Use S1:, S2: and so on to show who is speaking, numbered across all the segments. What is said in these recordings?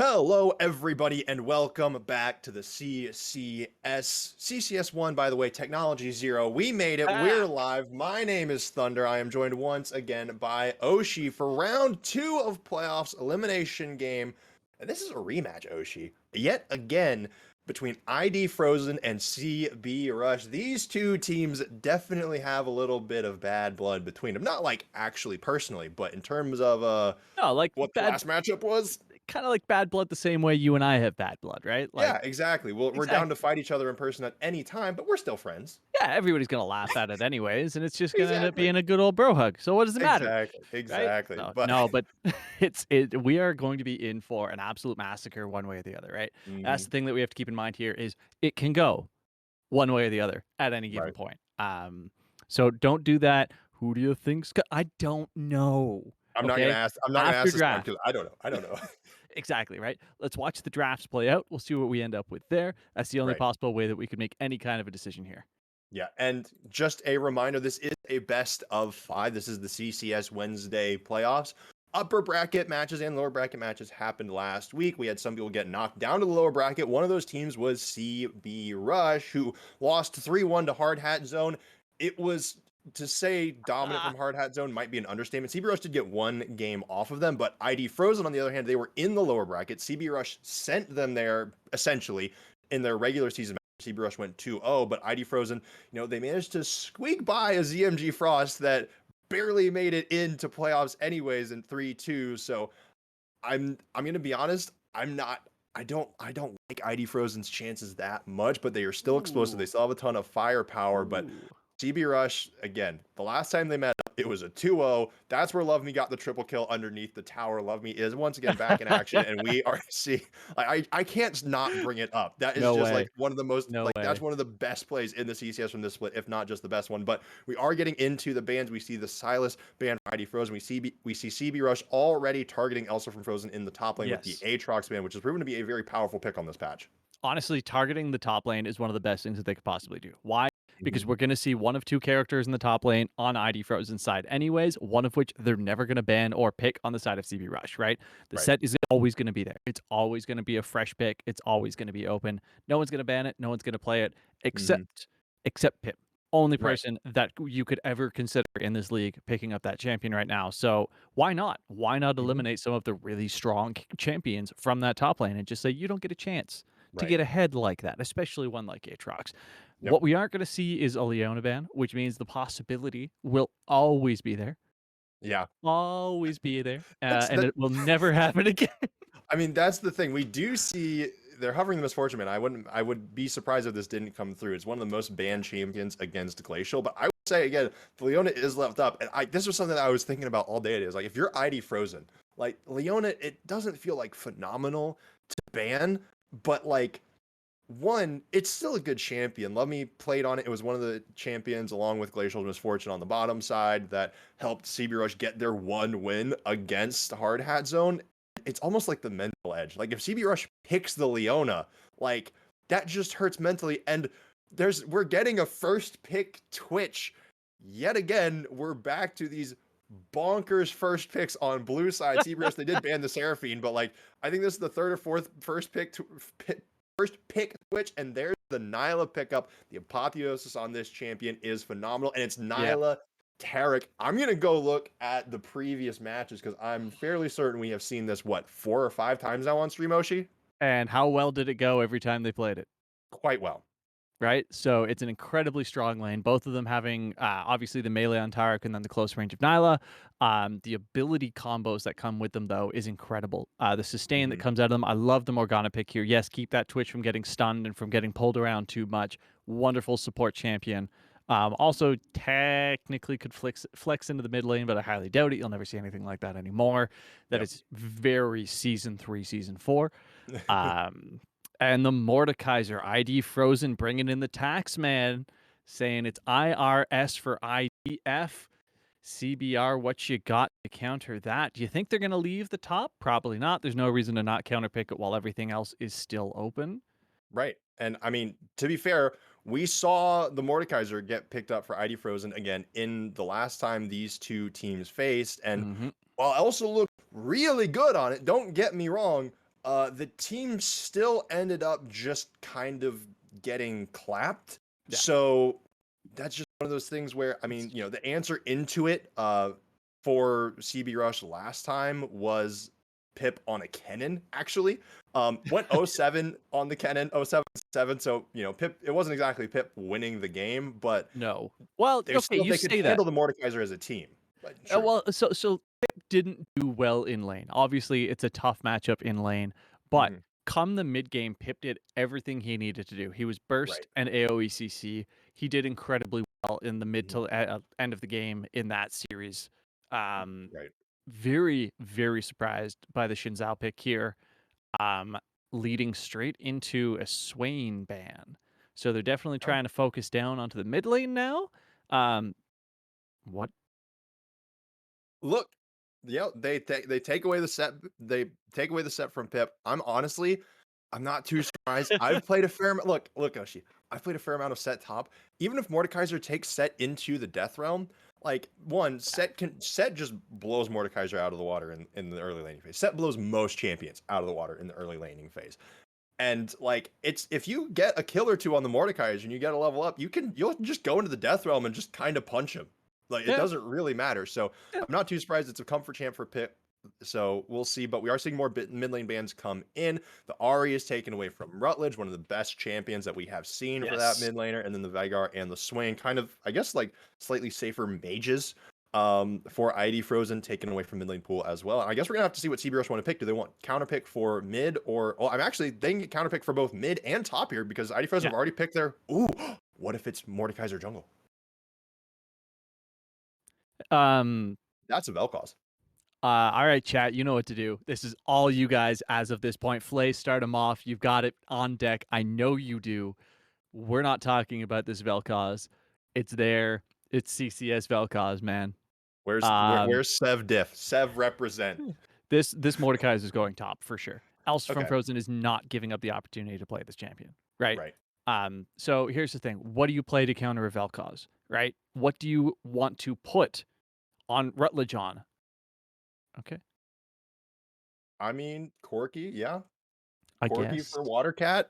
S1: Hello, everybody, and welcome back to the CCS. CCS1, by the way, Technology Zero. We made it. We're
S2: Ah,
S1: live. My name is Thunder. I am joined once again by Oshi for round 2 of playoffs elimination game. And this is a rematch, Oshi. Yet again, between ID Frozen and CB Rush. These two teams definitely have a little bit of bad blood between them. Not like actually personally, but in terms of
S2: no, like
S1: what the
S2: bad,
S1: last matchup was.
S2: kind of like bad blood, the same way you and I have bad blood, right? Like,
S1: Yeah, exactly. Well, we're down to
S2: exactly.
S1: fight each other in person at any time, but we're still friends.
S2: Yeah, everybody's gonna laugh at it anyways, and it's just gonna end up
S1: Exactly.
S2: being a good old bro hug. So what does it matter,
S1: Exactly.
S2: right?
S1: Exactly.
S2: So
S1: But
S2: no, but it. We are going to be in for an absolute massacre, one way or the other, right? That's
S1: Mhm,
S2: the thing that we have to keep in mind here is it can go one way or the other at any given
S1: right.
S2: point. So don't do that. Who do you think's? I don't know. Okay,
S1: I'm not gonna
S2: after
S1: ask this time
S2: draft.
S1: because I don't know. I don't know.
S2: Exactly, right? Let's watch the drafts play out. We'll see what we end up with there. That's the only
S1: Right.
S2: possible way that we could make any kind of a decision here.
S1: Yeah. And just a reminder, this is a best of 5. This is the CCS Wednesday playoffs. Upper bracket matches and lower bracket matches happened last week. We had some people get knocked down to the lower bracket. One of those teams was CB Rush, who lost 3-1 to Hard Hat Zone. It was, to say dominant
S2: Ah,
S1: from Hard Hat Zone might be an understatement. CB Rush did get one game off of them, but ID Frozen, on the other hand, they were in the lower bracket. CB Rush sent them there essentially in their regular season. CB Rush went 2-0, but ID Frozen, they managed to squeak by a ZMG Frost that barely made it into playoffs anyways in 3-2. So I'm gonna be honest, I don't like ID Frozen's chances that much, but they are still explosive. They
S2: ooh,
S1: still have a ton of firepower, but
S2: ooh.
S1: CB Rush, again, the last time they met up, it was a 2-0. That's where Love Me got the triple kill underneath the tower. Love Me is once again back in action, and we are see. I can't not bring it up. That is
S2: No
S1: just
S2: way.
S1: like one of the most
S2: No
S1: like that's
S2: way.
S1: one of the best plays in the CCS from this split, if not just the best one. But we are getting into the bans. We see the Silas ban for ID Frozen. We see CB Rush already targeting Elsa from Frozen in the top lane with the
S2: Yes.
S1: Aatrox ban, which has proven to be a very powerful pick on this patch.
S2: Honestly, targeting the top lane is one of the best things that they could possibly do. Why?
S1: Mhm.
S2: Because we're going to see one of two characters in the top lane on ID Frozen's side, anyways, one of which they're never going to ban or pick on the side of CB Rush, right? The
S1: Right.
S2: set is always going to be there. It's always going to be a fresh pick. It's always going to be open. No one's going to ban it. No one's going to play it
S1: Hmm.
S2: except Pip. Only
S1: Right.
S2: person that you could ever consider in this league picking up that champion right now. So why not? Why not
S1: Hmm.
S2: eliminate some of the really strong champions from that top lane and just say you don't get a chance to
S1: Right.
S2: get ahead like that, especially one like Aatrox.
S1: Yep.
S2: What we aren't going to see is a Leona ban, which means the possibility will always be there,
S1: Yeah.
S2: always be there,
S1: That's
S2: and
S1: that.
S2: it will never happen again.
S1: I mean, that's the thing. We do see they're hovering the misfortune man. I would be surprised if this didn't come through. It's one of the most banned champions against Glacial. But I would say again, Leona is left up. And this was something that I was thinking about all day. It is like if you're ID Frozen, like Leona, it doesn't feel like phenomenal to ban, but like one, it's still a good champion. Love Me played on it. It was one of the champions, along with Glacial Misfortune on the bottom side, that helped CB Rush get their one win against Hard Hat Zone. It's almost like the mental edge. Like if CB Rush picks the Leona, like that just hurts mentally. And we're getting a first pick Twitch. Yet again, we're back to these bonkers first picks on blue side. CB Rush, they did ban the Seraphine, but like I think this is the third or fourth first pick Twitch, and there's the Nyla pickup. The apotheosis on this champion is phenomenal, and it's
S2: Yeah.
S1: Nyla Tarek. I'm gonna go look at the previous matches because I'm fairly certain we have seen this 4 or 5 times now on Stream Oshi.
S2: And how well did it go every time they played it?
S1: Quite well.
S2: Right? So it's an incredibly strong lane. Both of them having obviously the melee on Tarek and then the close range of Nyla. The ability combos that come with them, though, is incredible. The sustain that
S1: Mhm.
S2: comes out of them. I love the Morgana pick here. Yes, keep that Twitch from getting stunned and from getting pulled around too much. Wonderful support champion. Also, technically could flex into the mid lane, but I highly doubt it. You'll never see anything like that anymore. That
S1: Yep.
S2: is very season 3, season 4. Um, and the Mordekaiser ID Frozen bringing in the tax man, saying it's IRS for IDF. CBR, what you got to counter that? Do you think they're going to leave the top? Probably not. There's no reason to not counterpick it while everything else is still open.
S1: Right. And I mean, to be fair, we saw the Mordekaiser get picked up for ID Frozen again in the last time these two teams faced. And
S2: Hmm.
S1: while Elsa looked really good on it, don't get me wrong, The team still ended up just kind of getting clapped.
S2: Yeah.
S1: So that's just one of those things where, I mean, the answer into it for CB Rush last time was Pip on a Kennen, actually. Went 0-7 on the Kennen, 0-7-7. So, Pip, it wasn't exactly Pip winning the game, but
S2: No. Well, okay, you
S1: they could
S2: say that.
S1: handle the Mordekaiser as a team. But sure.
S2: Well, so Pip didn't do well in lane. Obviously, it's a tough matchup in lane, but
S1: Mhm.
S2: come the mid game, Pip did everything he needed to do. He was burst
S1: Right.
S2: and AoE He did incredibly well in the mid
S1: Mhm.
S2: to end of the game in that series. Um,
S1: Right.
S2: very, very surprised by the Shinzao pick here, um, leading straight into a Swain ban. So they're definitely
S1: Yeah.
S2: trying to focus down onto the mid lane now. What?
S1: Look, they take away the set. They take away the set from Pip. I'm not too surprised. I've played a fair amount. Look, Oshi. I've played a fair amount of set top. Even if Mordekaiser takes set into the death realm, like set just blows Mordekaiser out of the water in the early laning phase. Set blows most champions out of the water in the early laning phase. And like it's if you get a kill or two on the Mordekaiser and you get a level up, you'll just go into the death realm and just kind of punch him. Like it
S2: Yeah.
S1: doesn't really matter. So
S2: Yeah.
S1: I'm not too surprised it's a comfort champ for Pip. So we'll see, but we are seeing more mid lane bans come in. The Ari is taken away from Rutledge, one of the best champions that we have seen for that
S2: Yes.
S1: mid laner, and then the Veigar and the Swain, kind of, I guess, like slightly safer mages for ID Frozen taken away from mid lane pool as well. And I guess we're gonna have to see what CBRS want to pick. Do they want counter pick for mid or I'm actually they can get counter pick for both mid and top here because ID Frozen
S2: Yeah.
S1: have already picked their ooh, what if it's Mordekaiser jungle?
S2: Um.
S1: That's a Vel'Koz.
S2: All right, chat. You know what to do. This is all you guys as of this point. Flay, start them off. You've got it on deck. I know you do. We're not talking about this Vel'Koz. It's there. It's CCS Vel'Koz, man.
S1: Where's Sev Diff? Sev represent.
S2: This Mordekaiser is going top for sure. Else from
S1: Okay.
S2: Frozen is not giving up the opportunity to play this champion, right?
S1: Right.
S2: So here's the thing: what do you play to counter a Vel'Koz, right? What do you want to put on Rutledge on? Okay,
S1: I mean, Corki, yeah.
S2: I
S1: Corki
S2: guess.
S1: for Watercat.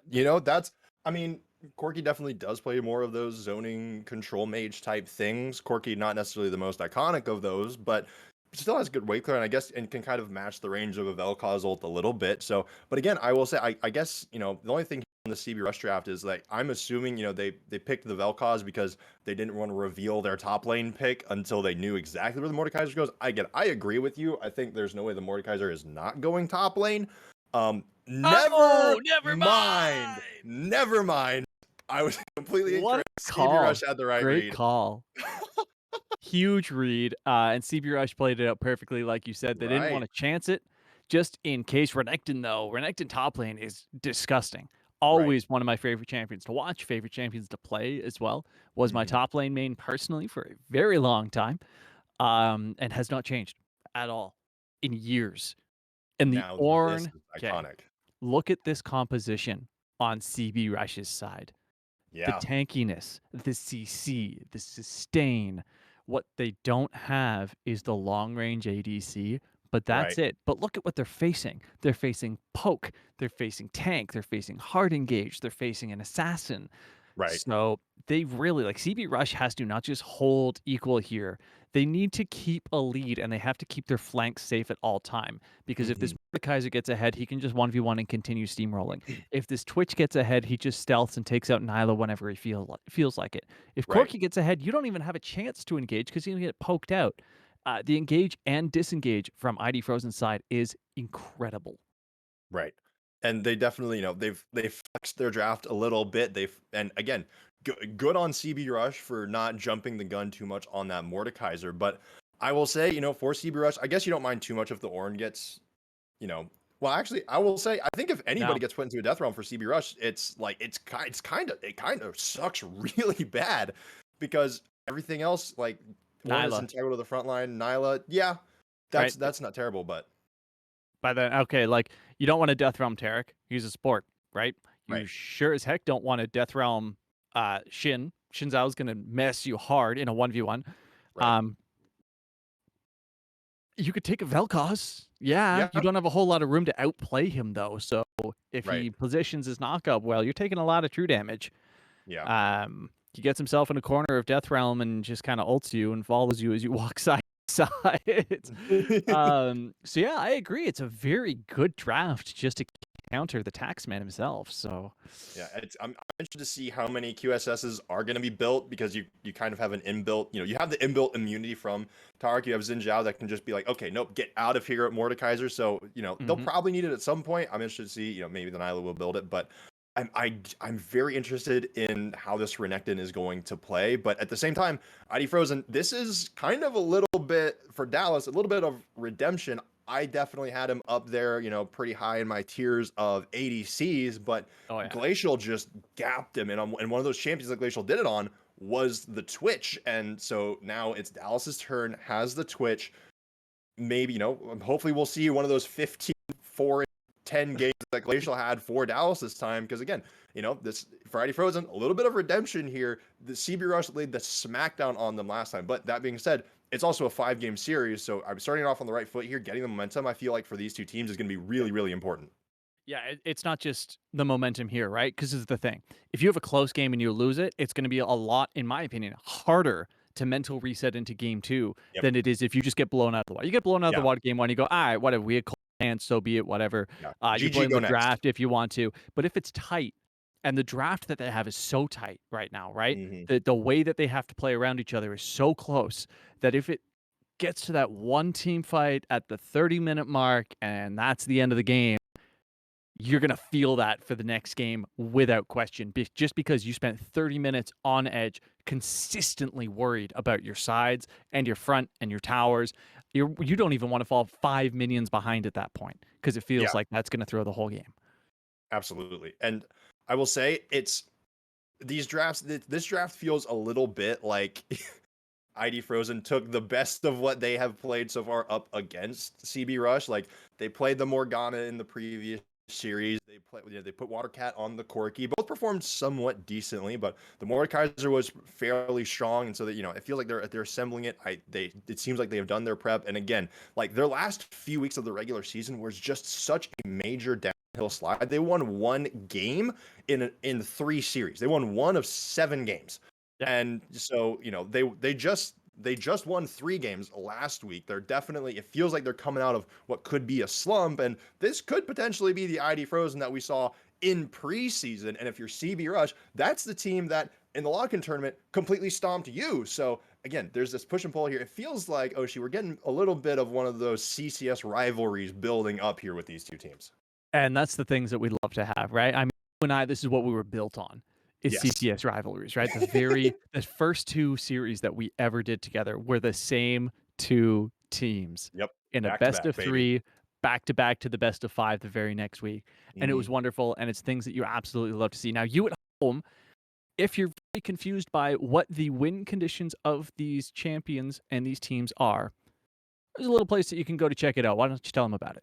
S1: I mean, Corki definitely does play more of those zoning control mage type things. Corki, not necessarily the most iconic of those, but still has good weight clear and I guess and can kind of match the range of a Vel'Koz ult a little bit. So, but again, I will say, I guess, the only thing on the CB Rush draft is like, I'm assuming, they picked the Vel'Koz because they didn't want to reveal their top lane pick until they knew exactly where the Mordekaiser goes. I agree with you. I think there's no way the Mordekaiser is not going top lane. Never
S2: Oh, never
S1: mind.
S2: mind.
S1: Never mind. I was completely
S2: What a
S1: incorrect. CB Rush
S2: call!
S1: had the right
S2: Great
S1: read.
S2: call. Huge read. And CB Rush played it out perfectly, like you said. They didn't want
S1: Right.
S2: to chance it, just in case. Renekton, though, Renekton top lane is disgusting.
S1: Right.
S2: Always one of my favorite champions to watch, favorite champions to play as well. Was my
S1: Mhm.
S2: top lane main personally for a very long time, and has not changed at all in years. And the
S1: Now this
S2: Ornn,
S1: is
S2: okay,
S1: iconic.
S2: look at this composition on CB Rush's side. The
S1: Yeah.
S2: tankiness, the CC, the sustain. What they don't have is the long range ADC, but that's
S1: Right.
S2: it. But look at what they're facing. They're facing poke, they're facing tank, they're facing hard engage, they're facing an assassin.
S1: Right.
S2: So they really like CB Rush has to not just hold equal here. They need to keep a lead and they have to keep their flanks safe at all time. Because if this
S1: Mhm.
S2: Mordekaiser gets ahead, he can just 1v1 and continue steamrolling. If this Twitch gets ahead, he just stealths and takes out Nyla whenever he feels like it. If
S1: Right.
S2: Corki gets ahead, you don't even have a chance to engage because he's gonna get poked out. The engage and disengage from ID Frozen's side is incredible.
S1: Right. And they definitely, they've flexed their draft a little bit. And again, good on CB Rush for not jumping the gun too much on that Mordekaiser. But I will say, for CB Rush, I guess you don't mind too much if the Ornn gets, well, actually, I will say, I think if anybody
S2: No,
S1: gets put into a death realm for CB Rush, it's like it kind of sucks really bad because everything else, like Ornn is
S2: Nyla,
S1: integral to the front line. Nyla, yeah,
S2: right?
S1: that's not terrible, but
S2: By then, okay, like you don't want a Death Realm Tarek. He's a sport, right? You
S1: right,
S2: sure as heck don't want a Death Realm Shin. Shinzao's gonna mess you hard in a 1v1.
S1: right.
S2: Um, You could take a Vel'Koz. Yeah,
S1: Yeah,
S2: you don't have a whole lot of room to outplay him though. So if
S1: right.
S2: he positions his knockup well, you're taking a lot of true damage.
S1: Yeah.
S2: He gets himself in a corner of Death Realm and just kind of ults you and follows you as you walk side to side. So yeah, I agree. It's a very good draft just to counter the Taxman himself. So
S1: Yeah, I'm interested to see how many QSSs are going to be built because you kind of have an inbuilt, you have the inbuilt immunity from Tark. You have Xin Zhao that can just be like, okay, nope, get out of here at Mordekaiser. So, they'll
S2: mhm.
S1: probably need it at some point. I'm interested to see, maybe the Nyla will build it, but I'm very interested in how this Renekton is going to play. But at the same time, ID Frozen, this is kind of a little bit for Dallas, a little bit of redemption. I definitely had him up there, pretty high in my tiers of ADCs, but
S2: Oh yeah.
S1: Glacial just gapped him. And one of those champions that Glacial did it on was the Twitch. And so now it's Dallas's turn, has the Twitch. Maybe, hopefully we'll see one of those 15, 4, 10 games that Glacial had for Dallas this time. Because again, this Friday Frozen, a little bit of redemption here. The CB Rush laid the smackdown on them last time. But that being said, it's also a 5-game series. So I'm starting off on the right foot here. Getting the momentum, I feel like, for these two teams is going to be really, really important.
S2: Yeah, it's not just the momentum here, right? Because this is the thing. If you have a close game and you lose it, it's going to be a lot, in my opinion, harder to mental reset into game two
S1: Yep.
S2: than it is if you just get blown out of the water. You get blown out of the
S1: Yeah.
S2: water game one, you go, all right, whatever, we had cold hands, so be it, whatever.
S1: Yeah.
S2: You
S1: GG,
S2: play in
S1: go
S2: the
S1: next.
S2: draft if you want to. But if it's tight, and the draft that they have is so tight right now, right?
S1: Mm-hmm.
S2: The way that they have to play around each other is so close that if it gets to that one team fight at the 30-minute mark and that's the end of the game, you're going to feel that for the next game without question, just because you spent 30 minutes on edge, consistently worried about your sides and your front and your towers. You don't even want to fall 5 minions behind at that point because it feels
S1: Yeah,
S2: like that's going to throw the whole game.
S1: absolutely. And I will say it's these drafts, this draft feels a little bit like ID Frozen took the best of what they have played so far up against CB Rush. Like they played the Morgana in the previous series. They put Watercat on the Corki. Both performed somewhat decently, but the Mordekaiser was fairly strong, and so that it feels like they're assembling it. It seems like they have done their prep, and again, like their last few weeks of the regular season was just such a major downhill slide. They won one game in 3 series. They won 1 of 7 games.
S2: Yeah.
S1: And so, they just won 3 games last week. It feels like they're coming out of what could be a slump, and this could potentially be the ID Frozen that we saw in preseason. And if you're CB Rush, that's the team that in the lock-in tournament completely stomped you. So again, there's this push and pull here. It feels like, Oshi, we're getting a little bit of one of those CCS rivalries building up here with these two teams.
S2: And that's the things that we love to have, right? I mean, you and I, this is what we were built on. Is
S1: Yes.
S2: CCS rivalries, right? The first 2 series that we ever did together were the same 2 teams
S1: Yep.
S2: in a
S1: Back to
S2: best
S1: back,
S2: of
S1: baby.
S2: 3, back to back to the best of 5 the very next week. And it was
S1: Mhm.
S2: wonderful. And it's things that you absolutely love to see. Now, you at home, if you're very confused by what the win conditions of these champions and these teams are, there's a little place that you can go to check it out. Why don't you tell them about it?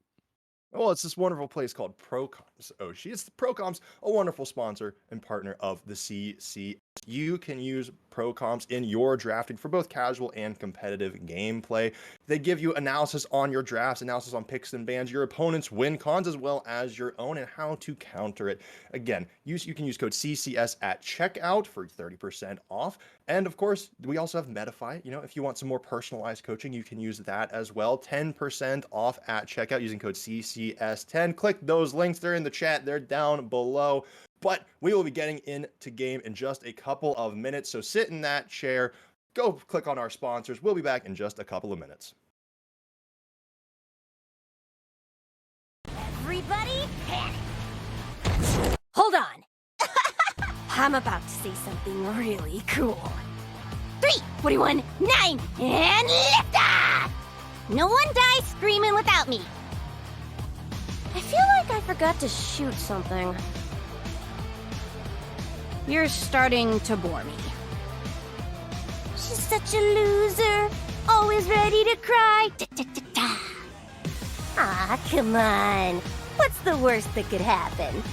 S1: Well, it's this wonderful place called Procoms. Oshi. It's Procoms, a wonderful sponsor and partner of the CCS. You can use Procoms in your drafting for both casual and competitive gameplay. They give you analysis on your drafts, analysis on picks and bans, your opponent's win cons, as well as your own, and how to counter it. Again, you can use code CCS at checkout for 30% off. And of course, we also have Medify. If you want some more personalized coaching, you can use that as well. 10% off at checkout using code CCS10. Click those links. They're in the chat. They're down below. But we will be getting into game in just a couple of minutes. So sit in that chair. Go click on our sponsors. We'll be back in just a couple of minutes.
S3: Everybody, panic! Hold on. I'm about to say something really cool. 3, 41, 9, and lift off! No one dies screaming without me. I feel like I forgot to shoot something. You're starting to bore me. She's such a loser, always ready to cry. Da-da-da-da. Aw, come on. What's the worst that could happen?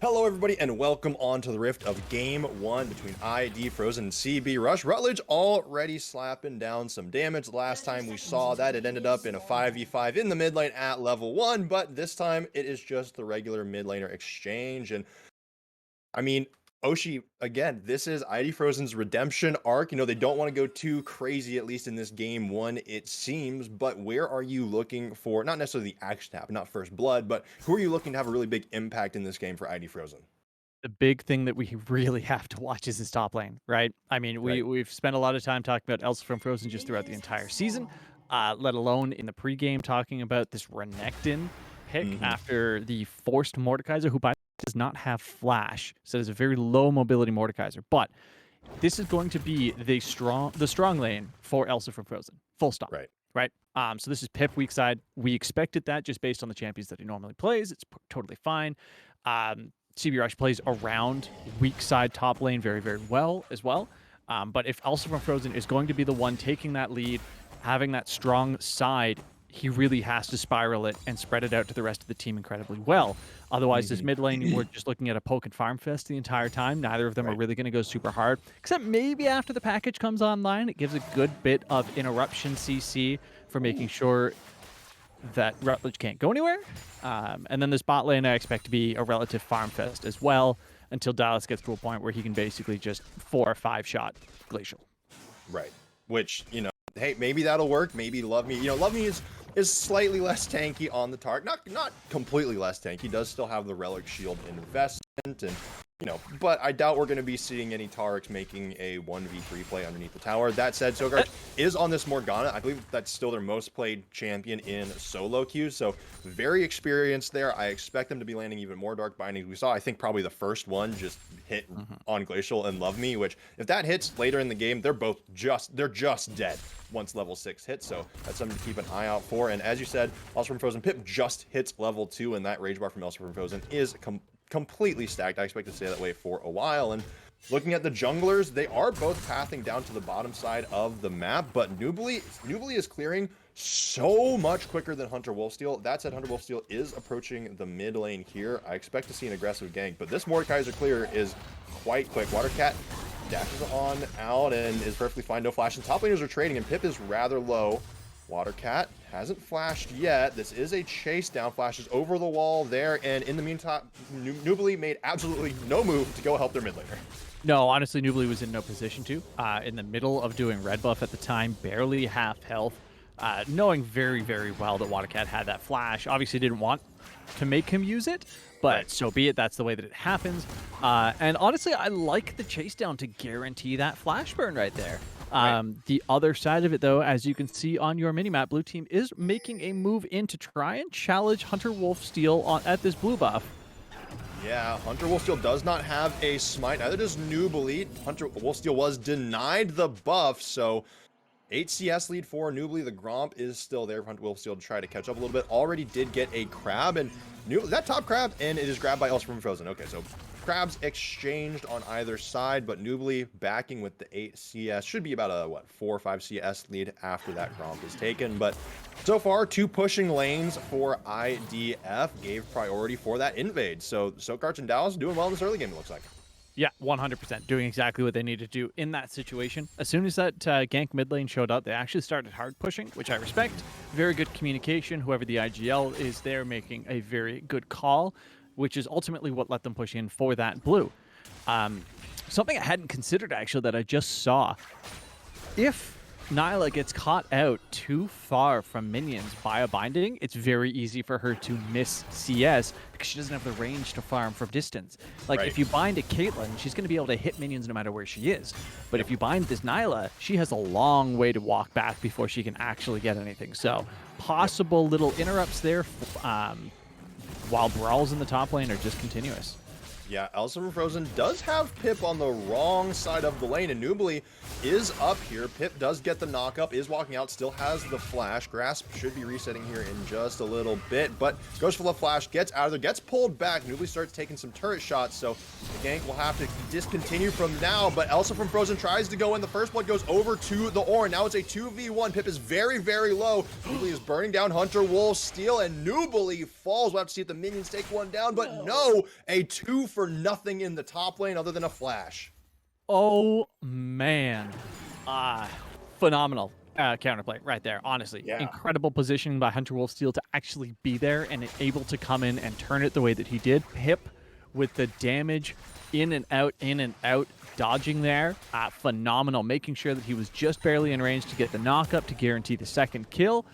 S1: Hello, everybody, and welcome on to the Rift of Game 1 between ID Frozen and CB Rush. Rutledge already slapping down some damage. Last time we saw that, it ended up in a 5v5 in the mid lane at level 1, but this time it is just the regular mid laner exchange. And I mean, Oshi, again, this is ID Frozen's redemption arc. You know, they don't want to go too crazy, at least in this game 1, it seems. But where are you looking for, not necessarily the action to happen, not first blood, but who are you looking to have a really big impact in this game for ID Frozen?
S2: The big thing that we really have to watch is his top lane, right? I mean, we've spent a lot of time talking about Elsa from Frozen just throughout the entire season, let alone in the pregame talking about this Renekton pick after the forced Mordekaiser, who by the way does not have flash, so it's a very low mobility Mordekaiser. But this is going to be the strong lane for Elsa from Frozen. Full stop. Right. So this is Pip weak side. We expected that just based on the champions that he normally plays. It's totally fine. CB Rush plays around weak side top lane very, very well as well. But if Elsa from Frozen is going to be the one taking that lead, having that strong side, he really has to spiral it and spread it out to the rest of the team incredibly well. Otherwise, this mid lane, we're just looking at a poke and farm fest the entire time. Neither of them are really going to go super hard, except maybe after the package comes online, it gives a good bit of interruption CC for making sure that Rutledge can't go anywhere. And then this bot lane I expect to be a relative farm fest as well until Dallas gets to a point where he can basically just 4 or 5 shot Glacial.
S1: Right. Which, you know, hey, maybe that'll work. Maybe Love Me. You know, Love Me is slightly less tanky on the target. Not completely less tanky. He does still have the Relic Shield investment, and you know, but I doubt we're going to be seeing any Tarics making a 1v3 play underneath the tower. That said, Sogard is on this Morgana. I believe that's still their most played champion in solo queues, so very experienced there. I expect them to be landing even more Dark Bindings. We saw, I think, probably the first one just hit on Glacial and Love Me, which if that hits later in the game, they're just dead once level 6 hits, so that's something to keep an eye out for. And as you said, Elsa from Frozen, Pip just hits level 2, and that rage bar from Elsa from Frozen is completely stacked. I expect to stay that way for a while. And looking at the junglers, they are both pathing down to the bottom side of the map, but Nubly is clearing so much quicker than Hunter Wolfsteal. That said, Hunter Wolfsteal is approaching the mid lane here. I expect to see an aggressive gank, but this Mordekaiser clear is quite quick. Watercat dashes on out and is perfectly fine. No flash. And top laners are trading, and Pip is rather low. Watercat hasn't flashed yet. This is a chase down. Flashes over the wall there, and in the meantime, Nubly made absolutely no move to go help their mid laner.
S2: No, honestly, Nubly was in no position to. In the middle of doing red buff at the time, barely half health, knowing very, very well that Watercat had that flash. Obviously didn't want to make him use it, but so be it. That's the way that it happens. And honestly, I like the chase down to guarantee that flash burn right there. The other side of it, though, as you can see on your minimap, blue team is making a move in to try and challenge Hunter Wolfsteal at this blue buff.
S1: Yeah, Hunter Wolfsteal does not have a smite. Neither does Nubly. Hunter Wolfsteal was denied the buff, so 8 CS lead for Nubly. The Gromp is still there for Hunter Wolfsteal to try to catch up a little bit. Already did get a crab, and that top crab, and it is grabbed by Elsa from Frozen. Okay, so crabs exchanged on either side, but Nubly backing with the 8 CS. Should be about a, 4 or 5 CS lead after that Gromp is taken. But so far, 2 pushing lanes for IDF gave priority for that invade. So Sokarch and Dallas doing well in this early game, it looks like.
S2: Yeah, 100% doing exactly what they need to do in that situation. As soon as that gank mid lane showed up, they actually started hard pushing, which I respect. Very good communication. Whoever the IGL is there making a very good call, which is ultimately what let them push in for that blue. Something I hadn't considered, actually, that I just saw. If Nyla gets caught out too far from minions by a binding, it's very easy for her to miss CS because she doesn't have the range to farm from distance. Like, if you bind a Caitlyn, she's going to be able to hit minions no matter where she is. But if you bind this Nyla, she has a long way to walk back before she can actually get anything. So, possible little interrupts there while brawls in the top lane are just continuous.
S1: Yeah, Elsa from Frozen does have Pip on the wrong side of the lane, and Nubly is up here. Pip does get the knock-up, is walking out, still has the flash. Grasp should be resetting here in just a little bit, but goes for the flash, gets out of there, gets pulled back. Nubly starts taking some turret shots, so the gank will have to discontinue from now, but Elsa from Frozen tries to go in. The first blood goes over to the Ornn. Now it's a 2v1. Pip is very, very low. Nubly is burning down Hunter Wolfsteal, and Nubly falls. We'll have to see if the minions take one down, but no, a 2 for nothing in the top lane other than a flash.
S2: Oh, man. Phenomenal counterplay right there, honestly.
S1: Yeah.
S2: Incredible positioning by Hunter Wolfsteel to actually be there and able to come in and turn it the way that he did. Pip with the damage in and out, dodging there. Phenomenal, making sure that he was just barely in range to get the knock-up to guarantee the second kill.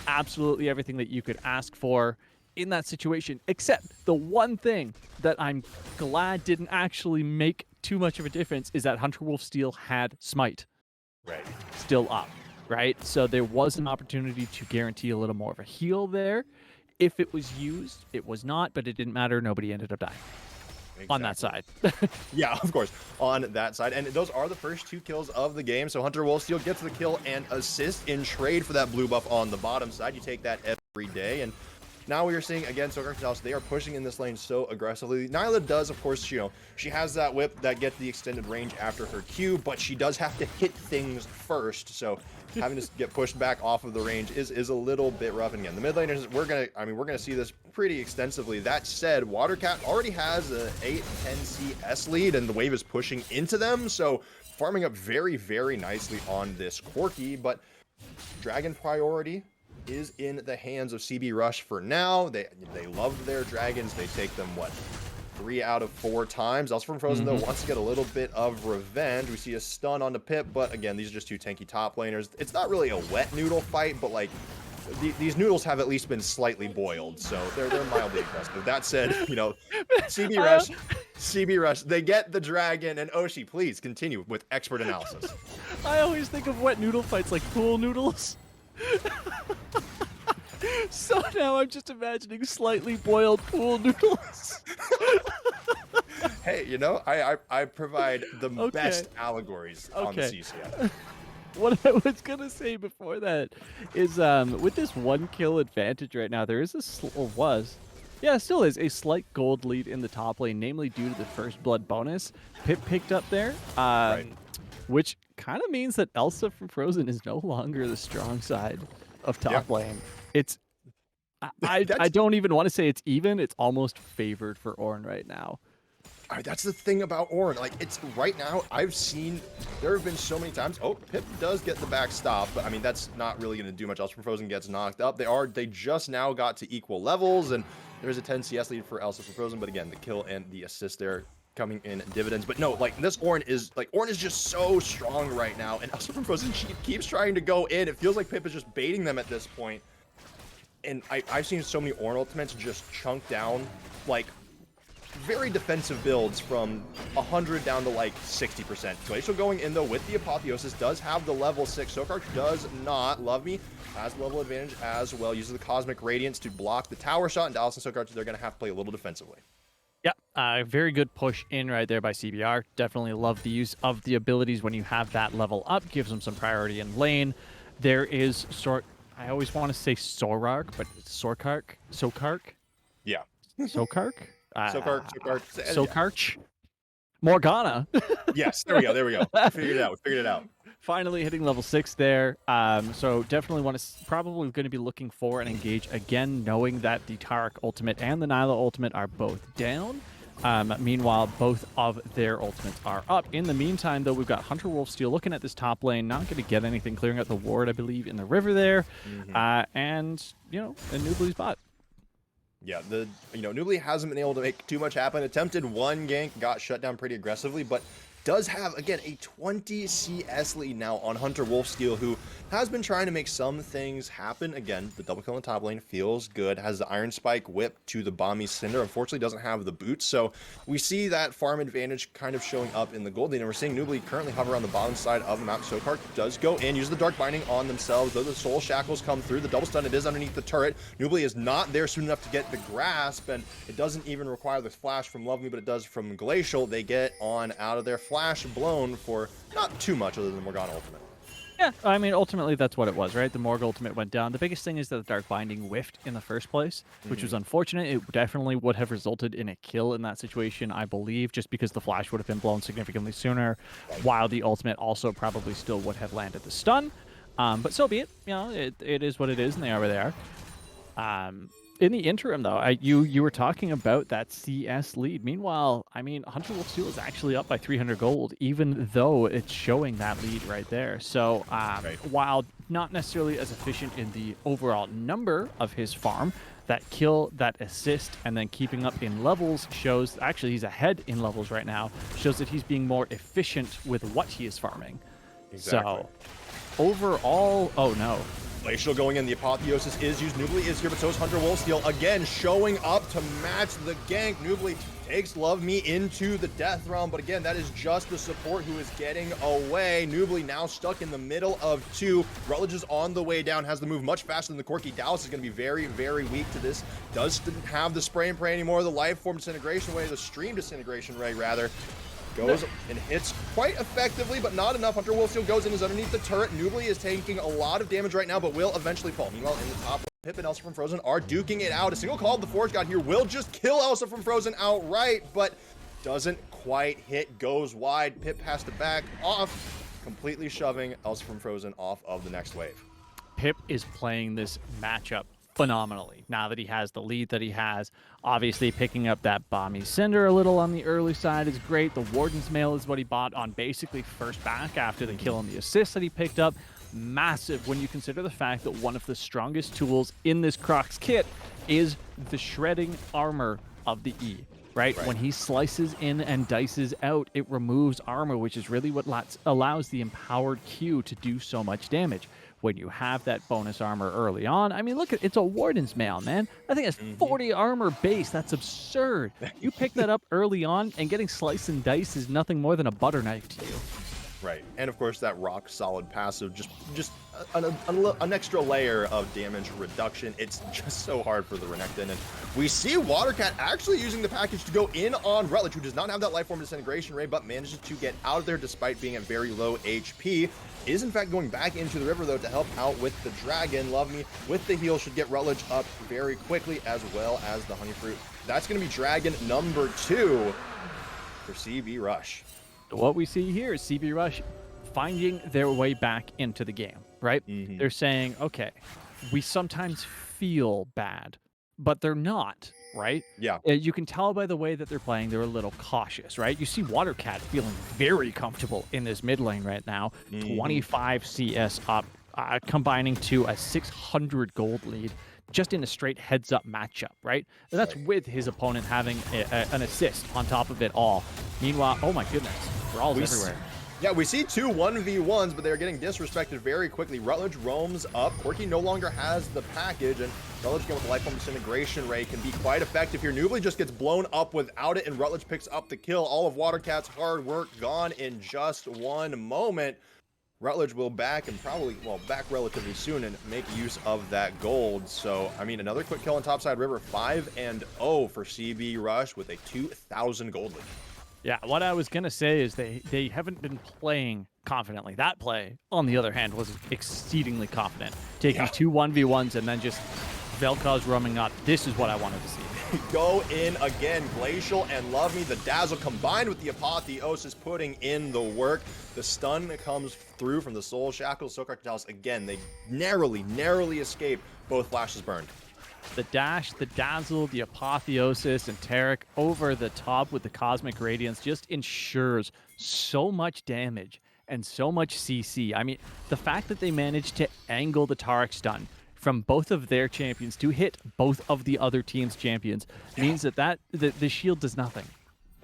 S2: Absolutely everything that you could ask for in that situation, except the one thing that I'm glad didn't actually make too much of a difference is that Hunter Wolfsteel had Smite
S1: Right.
S2: still up, right? So there was an opportunity to guarantee a little more of a heal there. If it was used, it was not, but it didn't matter. Nobody ended up dying on that side.
S1: Yeah, of course, on that side. And those are the first 2 kills of the game. So Hunter Wolfsteel gets the kill and assist in trade for that blue buff on the bottom side. You take that every day. And now we are seeing, again, Sokar's House, they are pushing in this lane so aggressively. Nyla does, of course, you know, she has that whip that gets the extended range after her Q, but she does have to hit things first. So having to get pushed back off of the range is a little bit rough. And again, the mid laners, we're gonna see this pretty extensively. That said, Watercat already has a 8-10 CS lead, and the wave is pushing into them. So farming up very, very nicely on this Corki, but Dragon priority is in the hands of CB Rush for now. They love their dragons. They take them, what, 3 out of 4 times. Also from Frozen, though, wants to get a little bit of revenge. We see a stun on the Pip, but again, these are just 2 tanky top laners. It's not really a wet noodle fight, but like, these noodles have at least been slightly boiled, so they're mildly aggressive. That said, you know, CB Rush, they get the dragon, and Oshi, please continue with expert analysis.
S2: I always think of wet noodle fights like pool noodles. So now I'm just imagining slightly boiled pool noodles.
S1: Hey, you know, I provide the best allegories on the CCS.
S2: What I was gonna say before that is, with this 1 kill advantage right now, there is still is a slight gold lead in the top lane, namely due to the first blood bonus Pip picked up there, which kind of means that Elsa from Frozen is no longer the strong side of top lane. It's I don't even want to say it's even. It's almost favored for Ornn right now.
S1: That's the thing about Ornn. Like, it's right now, I've seen, there have been so many times. Oh, Pip does get the back stop, but I mean, that's not really going to do much else. From Frozen gets knocked up. They just now got to equal levels, and there's a 10 CS lead for Elsa from Frozen, but again, the kill and the assist there coming in dividends. But no, like, this Ornn is just so strong right now, and Elsa from Frozen, she keeps trying to go in. It feels like Pip is just baiting them at this point. And I've seen so many Ornn ultimates just chunk down, like, very defensive builds from 100 down to like 60%. Glacial going in though with the Apotheosis, does have the level 6. Sokar does not. Love Me has level advantage as well. Uses the Cosmic Radiance to block the tower shot, and Dallas and Sokar, they're going to have to play a little defensively.
S2: Yeah, very good push in right there by CBR. Definitely love the use of the abilities when you have that level up. Gives them some priority in lane. There is I always want to say Sorark, but it's Sokark?
S1: Yeah.
S2: Sokark?
S1: Sokarch.
S2: Morgana.
S1: Yes, there we go. We figured it out.
S2: Finally hitting level 6 there. So definitely probably going to be looking for an engage again, knowing that the Taric ultimate and the Nyla ultimate are both down. Meanwhile, both of their ultimates are up. In the meantime, though, we've got Hunter Wolfsteel looking at this top lane, not going to get anything, clearing out the ward, I believe, in the river there. And, you know, a Nubly's bot.
S1: Yeah, Nubly hasn't been able to make too much happen. Attempted 1 gank, got shut down pretty aggressively, but does have, again, a 20 CS lead now on Hunter Wolfsteel, who has been trying to make some things happen. Again, the double kill in the top lane feels good. Has the Iron Spike whip to the Bomby Cinder. Unfortunately, doesn't have the boots. So we see that farm advantage kind of showing up in the gold lane. And we're seeing Nubly currently hover on the bottom side of the map. Sokar does go in, use the Dark Binding on themselves. Though the Soul Shackles come through, the double stun, it is underneath the turret. Nubly is not there soon enough to get the grasp, and it doesn't even require the flash from Love Me, but it does from Glacial. They get on out of their flash blown for not too much other than the Morgana ultimate.
S2: Yeah, I mean, ultimately, that's what it was, right? The Morg ultimate went down. The biggest thing is that the Dark Binding whiffed in the first place, which was unfortunate. It definitely would have resulted in a kill in that situation, I believe, just because the flash would have been blown significantly sooner, while the ultimate also probably still would have landed the stun. But so be it. You know, it is what it is, and they are where they are. In the interim, though, you were talking about that CS lead. Meanwhile, I mean, Hunter Wolf Steel is actually up by 300 gold, even though it's showing that lead right there. So while not necessarily as efficient in the overall number of his farm, that kill, that assist, and then keeping up in levels shows, actually he's ahead in levels right now, shows that he's being more efficient with what he is farming.
S1: Exactly.
S2: So overall, oh no.
S1: Glacial going in, the Apotheosis is used, Nubly is here, but so is Hunter Wolfsteel again, showing up to match the gank. Nubly takes Love Me into the Death Realm, but again, that is just the support who is getting away. Nubly now stuck in the middle of two. Rutledge is on the way down, has the move much faster than the Corky. Dallas is going to be very, very weak to this. Didn't have the Spray and Pray anymore, the Life Form Disintegration Ray, the Stream Disintegration Ray, rather. Goes and hits quite effectively, but not enough. Hunter Wolfsteel goes in, is underneath the turret. Nubly is taking a lot of damage right now, but will eventually fall. Meanwhile, in the top, Pip and Elsa from Frozen are duking it out. A single call of the Forge God here will just kill Elsa from Frozen outright, but doesn't quite hit, goes wide. Pip has to back off, completely shoving Elsa from Frozen off of the next wave.
S2: Pip is playing this matchup phenomenally now that he has the lead that he has. Obviously, picking up that Bomby Cinder a little on the early side is great. The Warden's Mail is what he bought on basically first back after the kill and the assist that he picked up. Massive when you consider the fact that one of the strongest tools in this Crocs kit is the shredding armor of the E. Right? When he slices in and dices out, it removes armor, which is really what allows the empowered Q to do so much damage. When you have that bonus armor early on, I mean, look, it's a Warden's Mail, man. I think it's 40 armor base. That's absurd. You pick that up early on, and getting slice and dice is nothing more than a butter knife to you.
S1: Right, and of course that rock solid passive, just an extra layer of damage reduction. It's just so hard for the Renekton, and we see Watercat actually using the package to go in on Rutledge, who does not have that life form disintegration ray, but manages to get out of there despite being at very low HP. Is in fact going back into the river though to help out with the dragon. Love Me with the heal should get Rutledge up very quickly, as well as the honey fruit. That's going to be dragon number 2 for CB Rush.
S2: What we see here is CB Rush finding their way back into the game, right? They're saying, okay, we sometimes feel bad, but they're not, right?
S1: Yeah.
S2: You can tell by the way that they're playing, they're a little cautious, right? You see Watercat feeling very comfortable in this mid lane right now. 25 CS up, combining to a 600 gold lead just in a straight heads-up matchup, right? And that's with his opponent having an assist on top of it all. Meanwhile, oh my goodness, Brawl's everywhere.
S1: Yeah, we see two 1v1s, but they're getting disrespected very quickly. Rutledge roams up. Corky no longer has the package, and Rutledge again with the Life Form Disintegration Ray can be quite effective here. Nubly just gets blown up without it, and Rutledge picks up the kill. All of Watercat's hard work gone in just one moment. Rutledge will back and probably, well, back relatively soon and make use of that gold. So, I mean, another quick kill on Topside River, 5-0 for CB Rush with a 2,000 gold lead.
S2: Yeah, what I was going to say is they haven't been playing confidently. That play, on the other hand, was exceedingly confident. Taking two 1v1s and then just Vel'Koz roaming up. This is what I wanted to see.
S1: Go in again. Glacial and Love Me. The Dazzle combined with the Apotheosis putting in the work. The stun comes through from the Soul Shackles. Sokar Dallas again. They narrowly escape. Both flashes burned.
S2: The dash, the dazzle, the apotheosis, and Tarek over the top with the cosmic radiance just ensures so much damage and so much CC. I mean, the fact that they managed to angle the Tarek stun from both of their champions to hit both of the other team's champions means that the shield does nothing.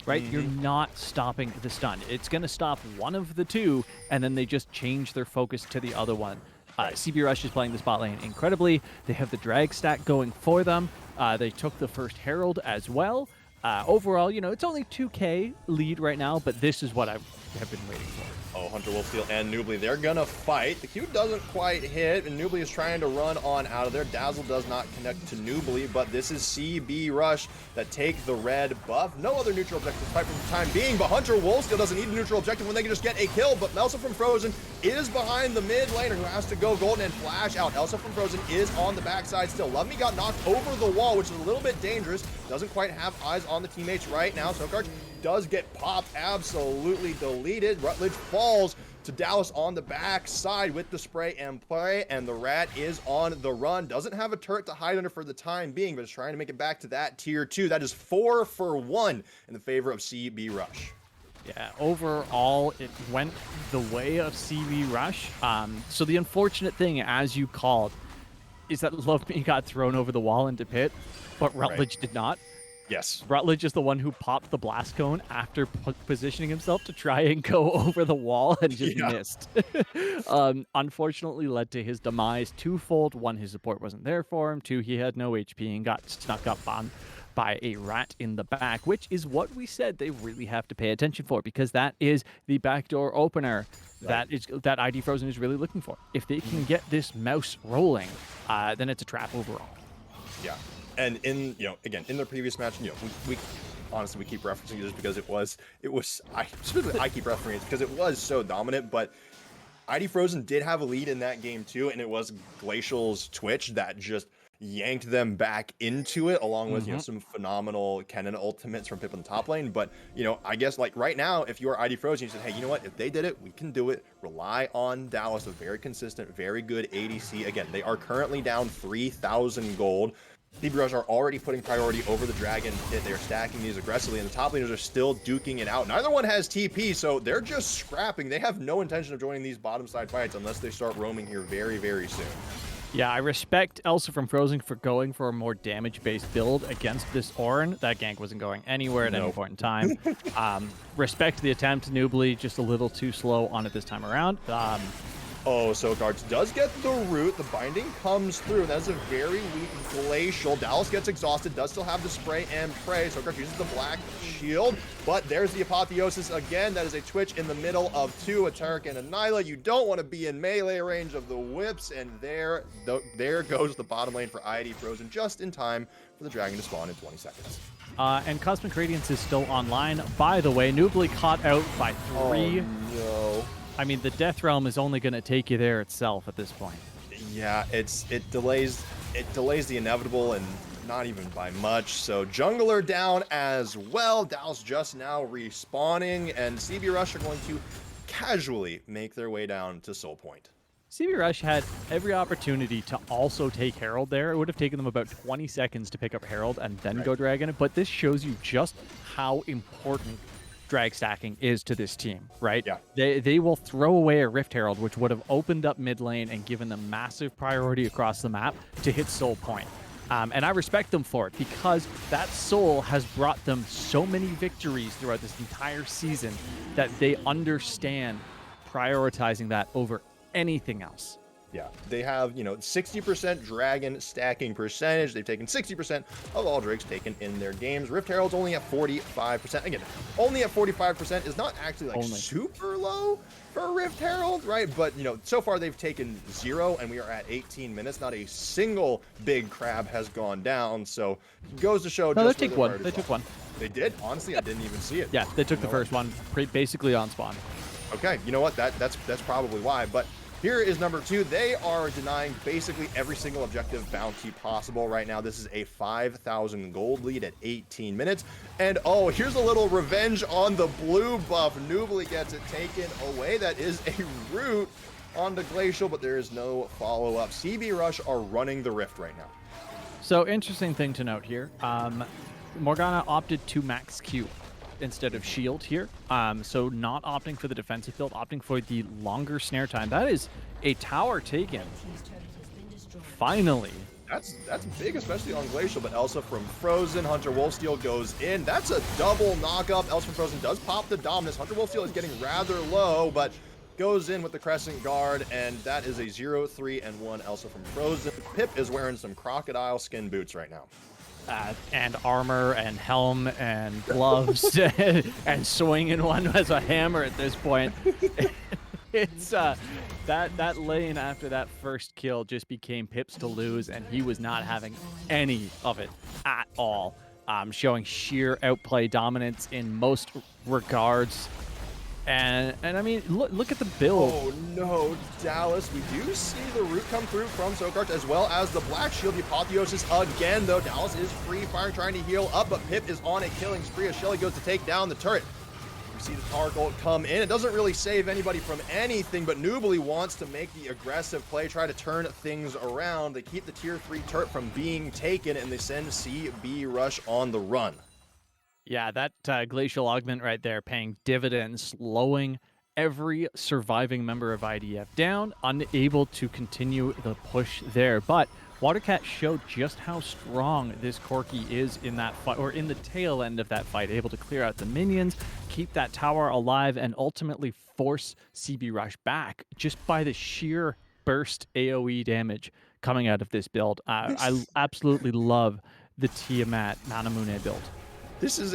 S2: Right? You're not stopping the stun. It's going to stop one of the two, and then they just change their focus to the other one. CB Rush is playing the spot lane incredibly. They have the drag stack going for them. They took the first Herald as well. Overall, you know, it's only 2k lead right now, but this is what I have been waiting for.
S1: Oh, Hunter Wolfsteel and Nubly, they're gonna fight. The Q doesn't quite hit, and Nubly is trying to run on out of there. Dazzle does not connect to Nubly, but this is CB Rush that take the red buff. No other neutral objective to fight for the time being, but Hunter Wolfsteel doesn't need a neutral objective when they can just get a kill, but Elsa from Frozen is behind the mid laner who has to go golden and flash out. Elsa from Frozen is on the backside still. Love Me got knocked over the wall, which is a little bit dangerous. Doesn't quite have eyes on the teammates right now. Sokar does get popped, absolutely deleted. Rutledge falls to Dallas on the back side with the spray and play, and the Rat is on the run. Doesn't have a turret to hide under for the time being, but is trying to make it back to that tier 2. That is 4 for 1 in the favor of CB Rush.
S2: Yeah, overall, it went the way of CB Rush. So the unfortunate thing, as you called, is that Love Me got thrown over the wall into pit, but Rutledge did not.
S1: Yes.
S2: Rutledge is the one who popped the blast cone after positioning himself to try and go over the wall and just missed. Unfortunately led to his demise twofold. One, his support wasn't there for him. Two, he had no HP and got snuck up on by a rat in the back, which is what we said they really have to pay attention for, because that is the backdoor opener that ID Frozen is really looking for. If they can get this mouse rolling, then it's a trap overall.
S1: Yeah. And in, again, in the previous match, we honestly, we keep referencing this because I keep referencing it because it was so dominant, but ID Frozen did have a lead in that game too, and it was Glacial's Twitch that just yanked them back into it, along with, some phenomenal Kennen ultimates from Pip in the top lane. But, I guess like right now, if you are ID Frozen, you said, hey, you know what? If they did it, we can do it. Rely on Dallas, a very consistent, very good ADC. Again, they are currently down 3,000 gold. CB Rush are already putting priority over the Dragon pit. They're stacking these aggressively, and the top laners are still duking it out. Neither one has TP, so they're just scrapping. They have no intention of joining these bottom side fights unless they start roaming here very, very soon.
S2: Yeah, I respect Elsa from Frozen for going for a more damage-based build against this Ornn. That gank wasn't going anywhere at any point in time. Respect the attempt. Noobly just a little too slow on it this time around.
S1: Oh, so Cards does get the root. The binding comes through. That's a very weak Glacial. Dallas gets exhausted, does still have the spray and pray. So Cards uses the black shield, but there's the apotheosis again. That is a Twitch in the middle of two, a Turk and a Nyla. You don't want to be in melee range of the whips, and there goes the bottom lane for ID Frozen just in time for the Dragon to spawn in 20 seconds.
S2: And Cosmic Radiance is still online. By the way, Noobly caught out by 3.
S1: Oh, no.
S2: I mean, the Death Realm is only going to take you there itself at this point.
S1: Yeah, it delays the inevitable, and not even by much. So jungler down as well. Dallas just now respawning, and CB Rush are going to casually make their way down to Soul Point.
S2: CB Rush had every opportunity to also take Herald there. It would have taken them about 20 seconds to pick up Herald and then go Dragon. But this shows you just how important drag stacking is to this team, right?
S1: Yeah.
S2: They will throw away a Rift Herald, which would have opened up mid lane and given them massive priority across the map to hit Soul Point. And I respect them for it, because that Soul has brought them so many victories throughout this entire season that they understand prioritizing that over anything else.
S1: Yeah, they have, 60% Dragon stacking percentage. They've taken 60% of all Drakes taken in their games. Rift Herald's only at 45%. Again, only at 45% is not actually super low for Rift Herald, right? But, so far they've taken 0, and we are at 18 minutes. Not a single big crab has gone down, so it goes to show.
S2: No, they took one. They took one.
S1: They did? Honestly, I didn't even see it.
S2: Yeah, they took the first one, basically on spawn.
S1: Okay, you know what? That's probably why, but here is number 2. They are denying basically every single objective bounty possible right now. This is a 5,000 gold lead at 18 minutes. And oh, here's a little revenge on the blue buff. Noobly gets it taken away. That is a root onto Glacial, but there is no follow-up. CB Rush are running the Rift right now.
S2: So interesting thing to note here. Morgana opted to max Q instead of shield here, so not opting for the defensive build, opting for the longer snare time. That is a tower taken. Finally.
S1: That's big, especially on Glacial, but Elsa from Frozen, Hunter Wolfsteal goes in. That's a double knock-up. Elsa from Frozen does pop the Dominus. Hunter Wolfsteal is getting rather low, but goes in with the Crescent Guard, and that is a 0-3-1 Elsa from Frozen. Pip is wearing some crocodile skin boots right now.
S2: And armor and helm and gloves and swinging one as a hammer at this point. It's that lane after that first kill just became Pip's to lose, and he was not having any of it at all. Showing sheer outplay dominance in most regards. And I mean, look at the build.
S1: Oh no, Dallas. We do see the root come through from Sokart, as well as the Black Shield, the Apotheosis again, though. Dallas is free firing, trying to heal up, but Pip is on a killing spree as Shelly goes to take down the turret. We see the Targolt come in. It doesn't really save anybody from anything, but Nubly wants to make the aggressive play, try to turn things around. They keep the tier 3 turret from being taken, and they send CB Rush on the run.
S2: Yeah, that glacial augment right there paying dividends, slowing every surviving member of IDF down, unable to continue the push there. But Watercat showed just how strong this Corki is in that fight, or in the tail end of that fight, able to clear out the minions, keep that tower alive, and ultimately force CB Rush back just by the sheer burst AoE damage coming out of this build. I absolutely love the Tiamat Manamune build.
S1: This is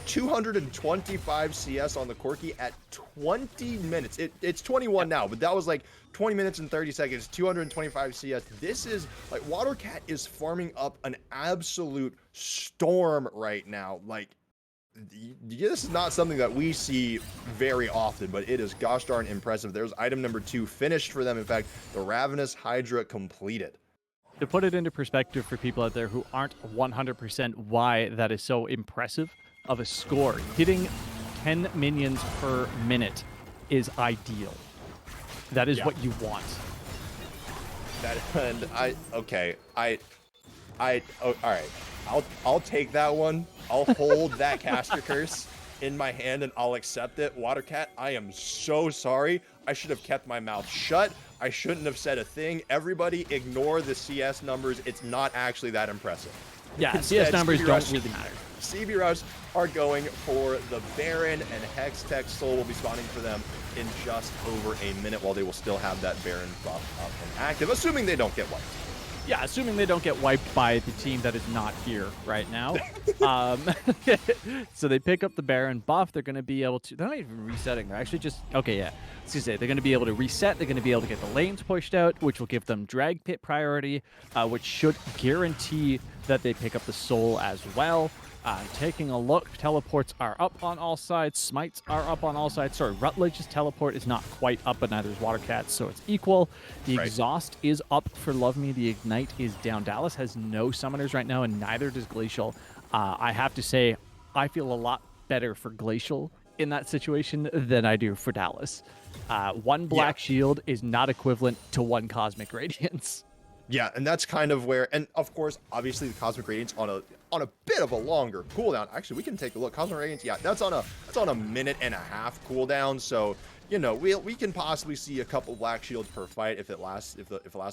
S1: 225 CS on the Corki at 20 minutes. It's 21 now, but that was like 20 minutes and 30 seconds, 225 CS. This is like Watercat is farming up an absolute storm right now. Like, this is not something that we see very often, but it is gosh darn impressive. There's item number 2 finished for them. In fact, the Ravenous Hydra completed.
S2: To put it into perspective for people out there who aren't 100% why that is so impressive of a score, hitting 10 minions per minute is ideal. That is what you want.
S1: All right. I'll take that one. I'll hold that caster curse in my hand and I'll accept it. Watercat, I am so sorry. I should have kept my mouth shut. I shouldn't have said a thing. Everybody ignore the CS numbers. It's not actually that impressive.
S2: Yeah,
S1: Instead,
S2: CS numbers
S1: CB
S2: don't
S1: Rush,
S2: really matter.
S1: CB Rush are going for the Baron, and Hextech Soul will be spawning for them in just over a minute while they will still have that Baron buff up and active, assuming they don't get wiped.
S2: Yeah, assuming they don't get wiped by the team that is not here right now. So they pick up the Baron buff. They're going to be able to... They're not even resetting. They're actually just... Okay, yeah. Let's just say they're going to be able to reset. They're going to be able to get the lanes pushed out, which will give them drag pit priority, which should guarantee that they pick up the soul as well. Taking a look, teleports are up on all sides, smites are up on all sides. Sorry, Rutledge's teleport is not quite up, but neither is Watercat's, so it's equal. The exhaust is up for Love Me. The ignite is down. Dallas has no summoners right now, and neither does Glacial. I have to say, I feel a lot better for Glacial in that situation than I do for Dallas. One Black Shield is not equivalent to one Cosmic Radiance.
S1: Yeah, and that's kind of where, and of course, obviously the Cosmic Radiance on a bit of a longer cooldown. Actually, we can take a look. Cosmic Radiance, yeah, that's on a minute and a half cooldown. So, you know, we can possibly see a couple Black Shields per fight if it lasts a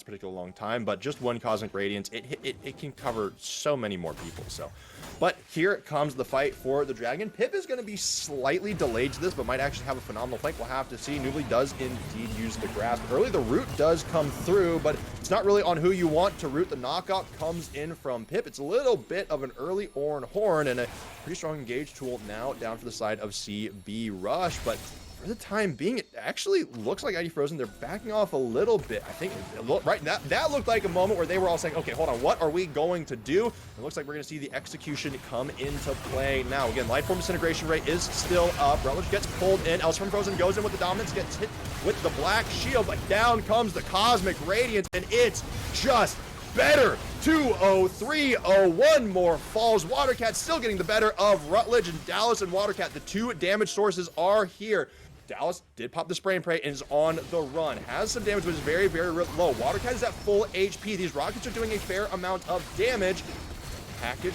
S1: particular long time. But just one Cosmic Radiance, it can cover so many more people. So, but here comes the fight for the Dragon. Pip is going to be slightly delayed to this, but might actually have a phenomenal flank. We'll have to see. Nubly does indeed use the grasp. Early, the root does come through, but it's not really on who you want to root. The knockout comes in from Pip. It's a little bit of an early Horn and a pretty strong engage tool now down for the side of CB Rush, but for the time being, it actually looks like ID Frozen, they're backing off a little bit. I think, right, that looked like a moment where they were all saying, okay, hold on, what are we going to do? It looks like we're going to see the execution come into play now. Again, Light Form Disintegration Rate is still up. Rutledge gets pulled in. Else from Frozen goes in with the Dominance, gets hit with the Black Shield, but down comes the Cosmic Radiance, and it's just better. 2-0-3-0. More falls. Watercat still getting the better of Rutledge, and Dallas and Watercat, the two damage sources are here. Dallas did pop the spray and pray and is on the run. Has some damage, but is very, very low. Watercat is at full HP. These rockets are doing a fair amount of damage. Package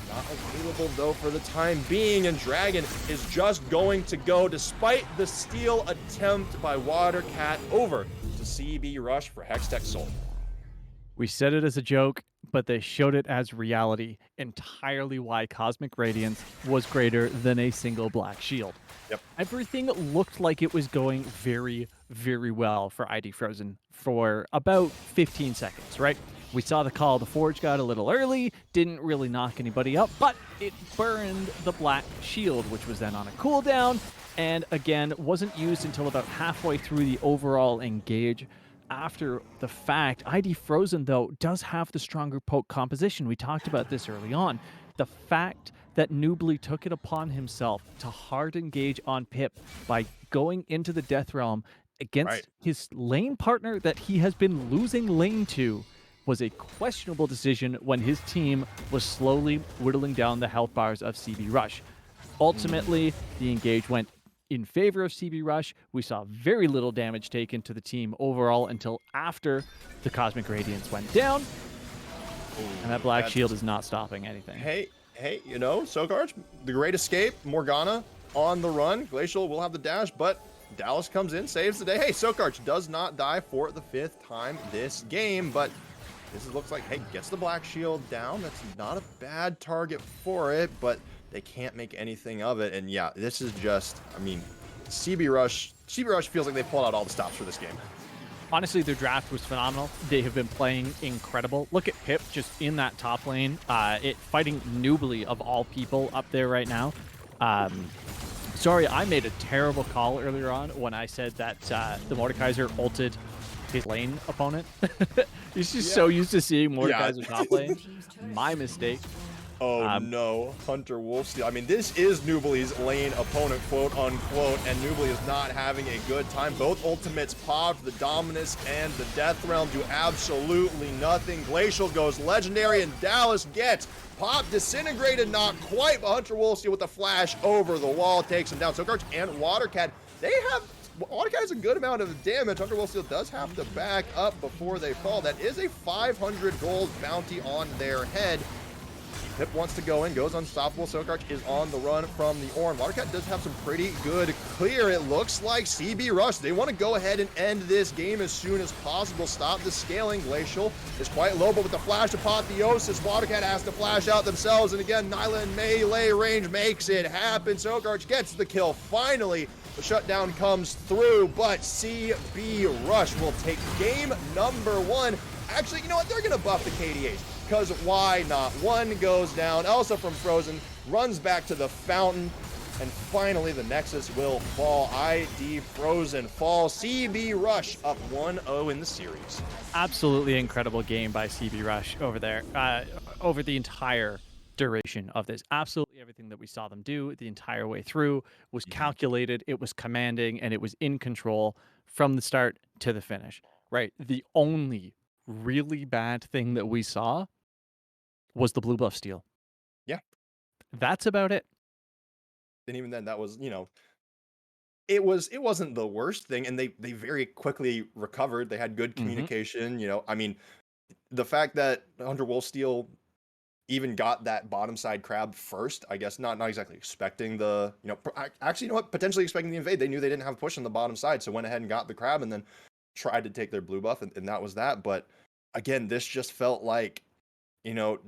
S1: not available, though, for the time being, and Dragon is just going to go, despite the steal attempt by Watercat, over to CB Rush for Hextech Soul.
S2: We said it as a joke, but they showed it as reality. Entirely why Cosmic Radiance was greater than a single Black Shield.
S1: Yep.
S2: Everything looked like it was going very, very well for ID Frozen for about 15 seconds, right? We saw the Call of the Forge got a little early, didn't really knock anybody up, but it burned the Black Shield, which was then on a cooldown, and again, wasn't used until about halfway through the overall engage. After the fact, ID Frozen, though, does have the stronger poke composition. We talked about this early on. The fact that Nubly took it upon himself to hard engage on Pip by going into the Death Realm against his lane partner that he has been losing lane to was a questionable decision when his team was slowly whittling down the health bars of CB Rush. Ultimately, the engage went in favor of CB Rush. We saw very little damage taken to the team overall until after the Cosmic Radiance went down, and that Black Shield is not stopping anything.
S1: Hey, you know, Sokarch, the Great Escape, Morgana on the run. Glacial will have the dash, but Dallas comes in, saves the day. Hey, Sokarch does not die for the 5th time this game, but this looks like, hey, gets the Black Shield down. That's not a bad target for it, but they can't make anything of it. And yeah, this is just, I mean, CB Rush feels like they pulled out all the stops for this game.
S2: Honestly, their draft was phenomenal. They have been playing incredible. Look at Pip just in that top lane, fighting Nubly of all people up there right now. Sorry, I made a terrible call earlier on when I said that the Mordekaiser ulted his lane opponent. He's just so used to seeing Mordekaiser top lane. My mistake.
S1: Oh no, Hunter Wolfsteal. I mean, this is Nubly's lane opponent, quote unquote, and Nubly is not having a good time. Both ultimates popped, the Dominus and the Death Realm do absolutely nothing. Glacial goes legendary, and Dallas gets pop disintegrated, not quite, but Hunter Wolfsteal with the flash over the wall takes him down. Sokarch and Watercat, Watercat has a good amount of damage. Hunter Wolfsteal does have to back up before they fall. That is a 500 gold bounty on their head. Pip wants to go in, goes unstoppable. Sokarch is on the run from the Ornn. Watercat does have some pretty good clear. It looks like CB Rush, they want to go ahead and end this game as soon as possible. Stop the scaling. Glacial is quite low, but with the flash apotheosis, Watercat has to flash out themselves. And again, Nyla in melee range makes it happen. Sokarch gets the kill finally. The shutdown comes through, but CB Rush will take game number 1. Actually, you know what? They're going to buff the KDAs. Because why not? One goes down. Elsa from Frozen runs back to the fountain. And finally, the Nexus will fall. ID Frozen falls. CB Rush up 1-0 in the series.
S2: Absolutely incredible game by CB Rush over there, over the entire duration of this. Absolutely everything that we saw them do the entire way through was calculated, it was commanding, and it was in control from the start to the finish. Right? The only really bad thing that we saw was the blue buff steal.
S1: Yeah.
S2: That's about it.
S1: And even then, that was, you know, it wasn't the worst thing, and they very quickly recovered. They had good communication, you know. I mean, the fact that Hunter Wolfsteal even got that bottom side crab first, I guess not exactly expecting the, you know, actually, you know what, potentially expecting the invade. They knew they didn't have a push on the bottom side, so went ahead and got the crab and then tried to take their blue buff, and that was that. But again, this just felt like, you know,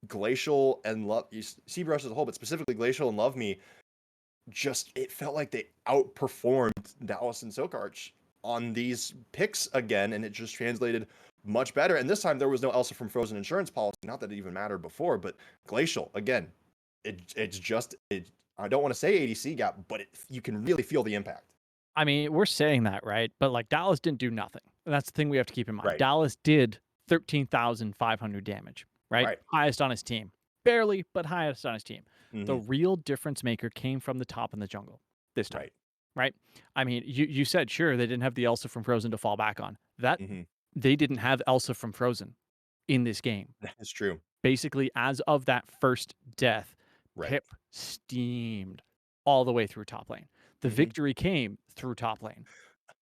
S1: Glacial and CB Rush as a whole, but specifically Glacial and Love Me, just, it felt like they outperformed Dallas and Sokarch on these picks again, and it just translated much better. And this time there was no Elsa from Frozen insurance policy, not that it even mattered before, but Glacial, again, it's just, I don't want to say ADC gap, but you can really feel the impact.
S2: I mean, we're saying that, right? But like, Dallas didn't do nothing. That's the thing we have to keep in mind.
S1: Right.
S2: Dallas did 13,500 damage, right? Highest on his team. Barely, but highest on his team. The real difference maker came from the top in the jungle this time, right? I mean, you said, sure, they didn't have the Elsa from Frozen to fall back on. That they didn't have Elsa from Frozen in this game.
S1: That is true.
S2: Basically, as of that first death, Pip steamed all the way through top lane. The victory came through top lane.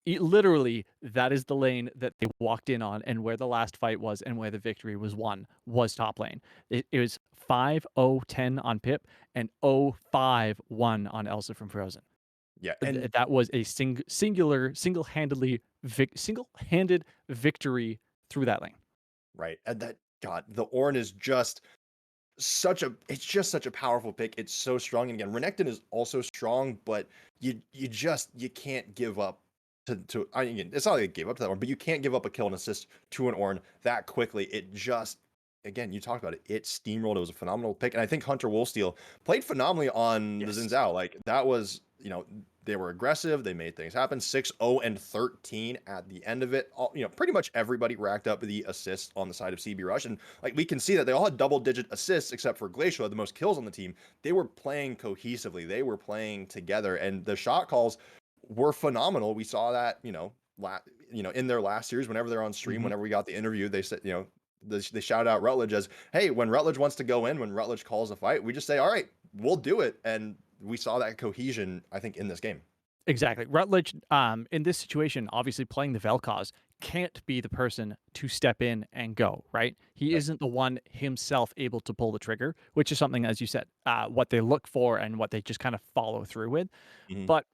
S2: Literally, that is the lane that they walked in on, and where the last fight was and where the victory was won was top lane. It was 5-0-10 on Pip and 0-5-1 on Elsa from Frozen.
S1: Yeah, and
S2: that was a single-handed victory through that lane.
S1: Right, and that, God, the Ornn is just such a powerful pick. It's so strong, and again, Renekton is also strong, but you can't give up to I mean, it's not like they gave up to that one, but you can't give up a kill and assist to an Ornn that quickly. It just, again, you talked about it. It steamrolled. It was a phenomenal pick, and I think Hunter Wolfsteal played phenomenally on the Xin Zhao. Like, that was, you know, they were aggressive. They made things happen. 6-0-13 at the end of it. All, you know, pretty much everybody racked up the assists on the side of CB Rush, and like, we can see that they all had double-digit assists except for Glacial, had the most kills on the team. They were playing cohesively. They were playing together, and the shot calls were phenomenal. We saw that, you know, in their last series, whenever they're on stream, whenever we got the interview, they said, you know, they shout out Rutledge as, hey, when Rutledge wants to go in, when Rutledge calls a fight, we just say, all right, we'll do it. And we saw that cohesion, I think, in this game.
S2: Exactly. Rutledge, in this situation, obviously playing the Vel'Koz, can't be the person to step in and go, right? He
S1: Right.
S2: isn't the one himself able to pull the trigger, which is something, as you said, what they look for and what they just kind of follow through with.
S1: Mhm.
S2: But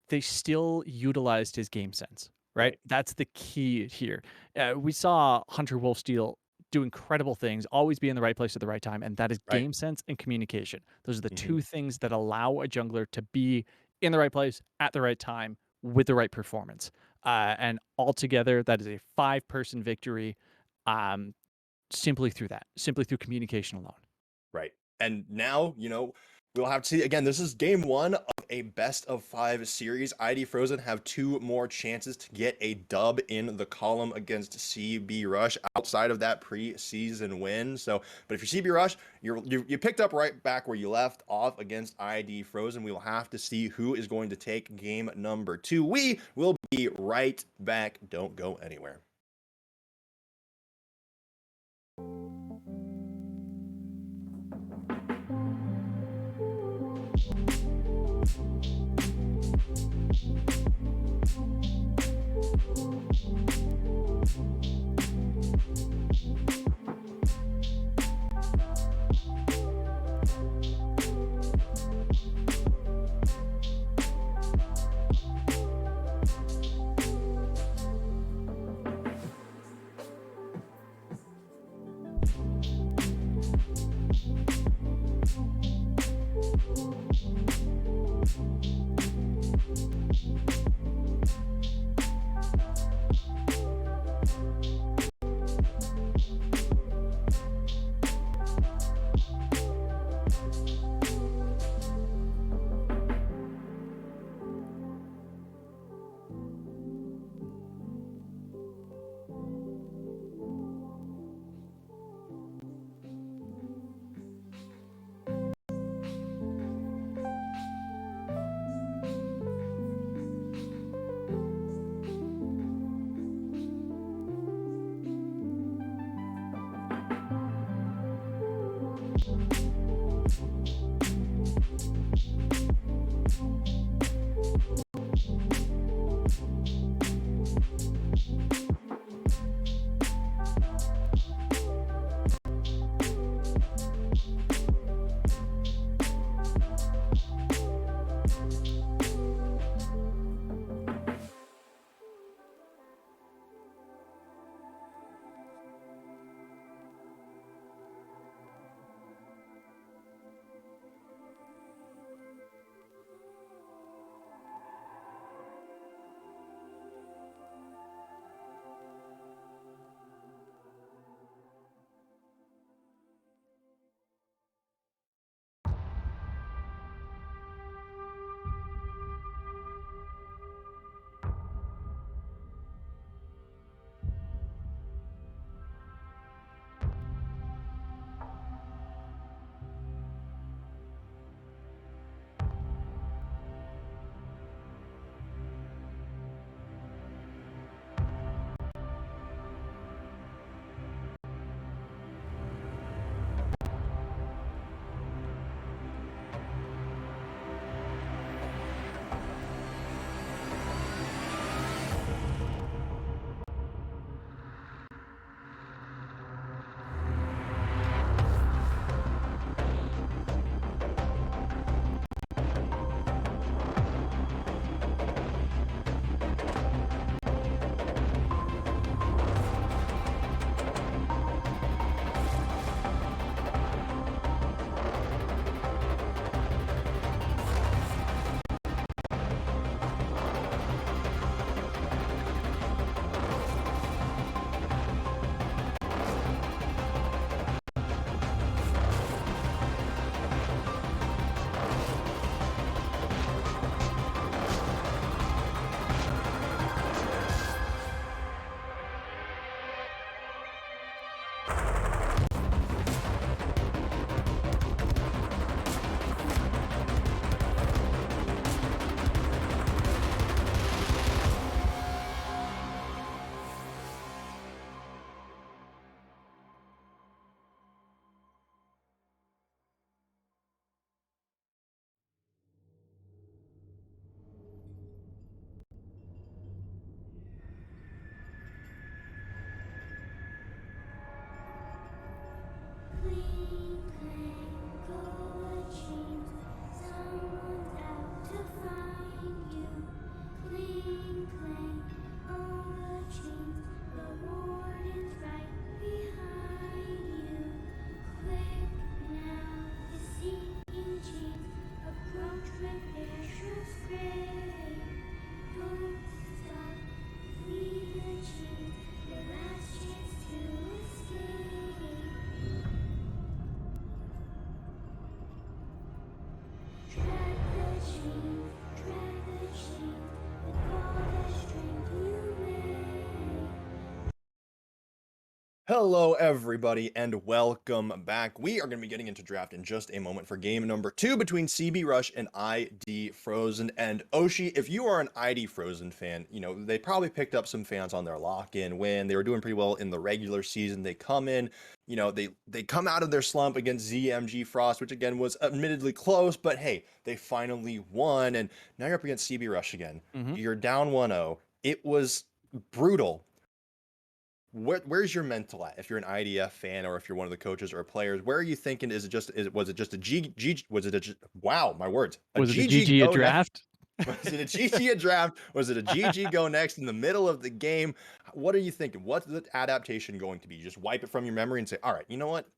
S2: they still utilized his game sense, right?
S1: Right.
S2: That's the key here. We saw Hunter Wolfsteal do incredible things, always be in the right place at the right time, and that is
S1: Right.
S2: game sense and communication. Those are the
S1: Mhm.
S2: two things that allow a jungler to be in the right place at the right time with the right performance. And altogether, that is a 5-person victory, simply through that, simply through communication alone.
S1: Right. And now, we'll have to see. Again, this is game 1 of a best of 5 series. ID Frozen have 2 more chances to get a dub in the column against CB Rush outside of that preseason win. So, but if you're CB Rush, you picked up right back where you left off against ID Frozen. We will have to see who is going to take game number 2. We will be right back. Don't go anywhere. Hello, everybody, and welcome back. We are going to be getting into draft in just a moment for game number 2 between CB Rush and ID Frozen. And Oshi, if you are an ID Frozen fan, they probably picked up some fans on their lock-in win. They were doing pretty well in the regular season. They come in, they come out of their slump against ZMG Frost, which again was admittedly close, but hey, they finally won. And now you're up against CB Rush again. You're down 1-0. It was brutal. Where's your mental at? If you're an IDF fan or if you're one of the coaches or players, where are you thinking? Was it just a wow, my words.
S2: Was it a
S1: GG
S2: GG a
S1: go next?
S2: draft?
S1: Was it a GG a draft? Was it a GG go next in the middle of the game? What are you thinking? What's the adaptation going to be? Just wipe it from your memory and say, all right, you know what?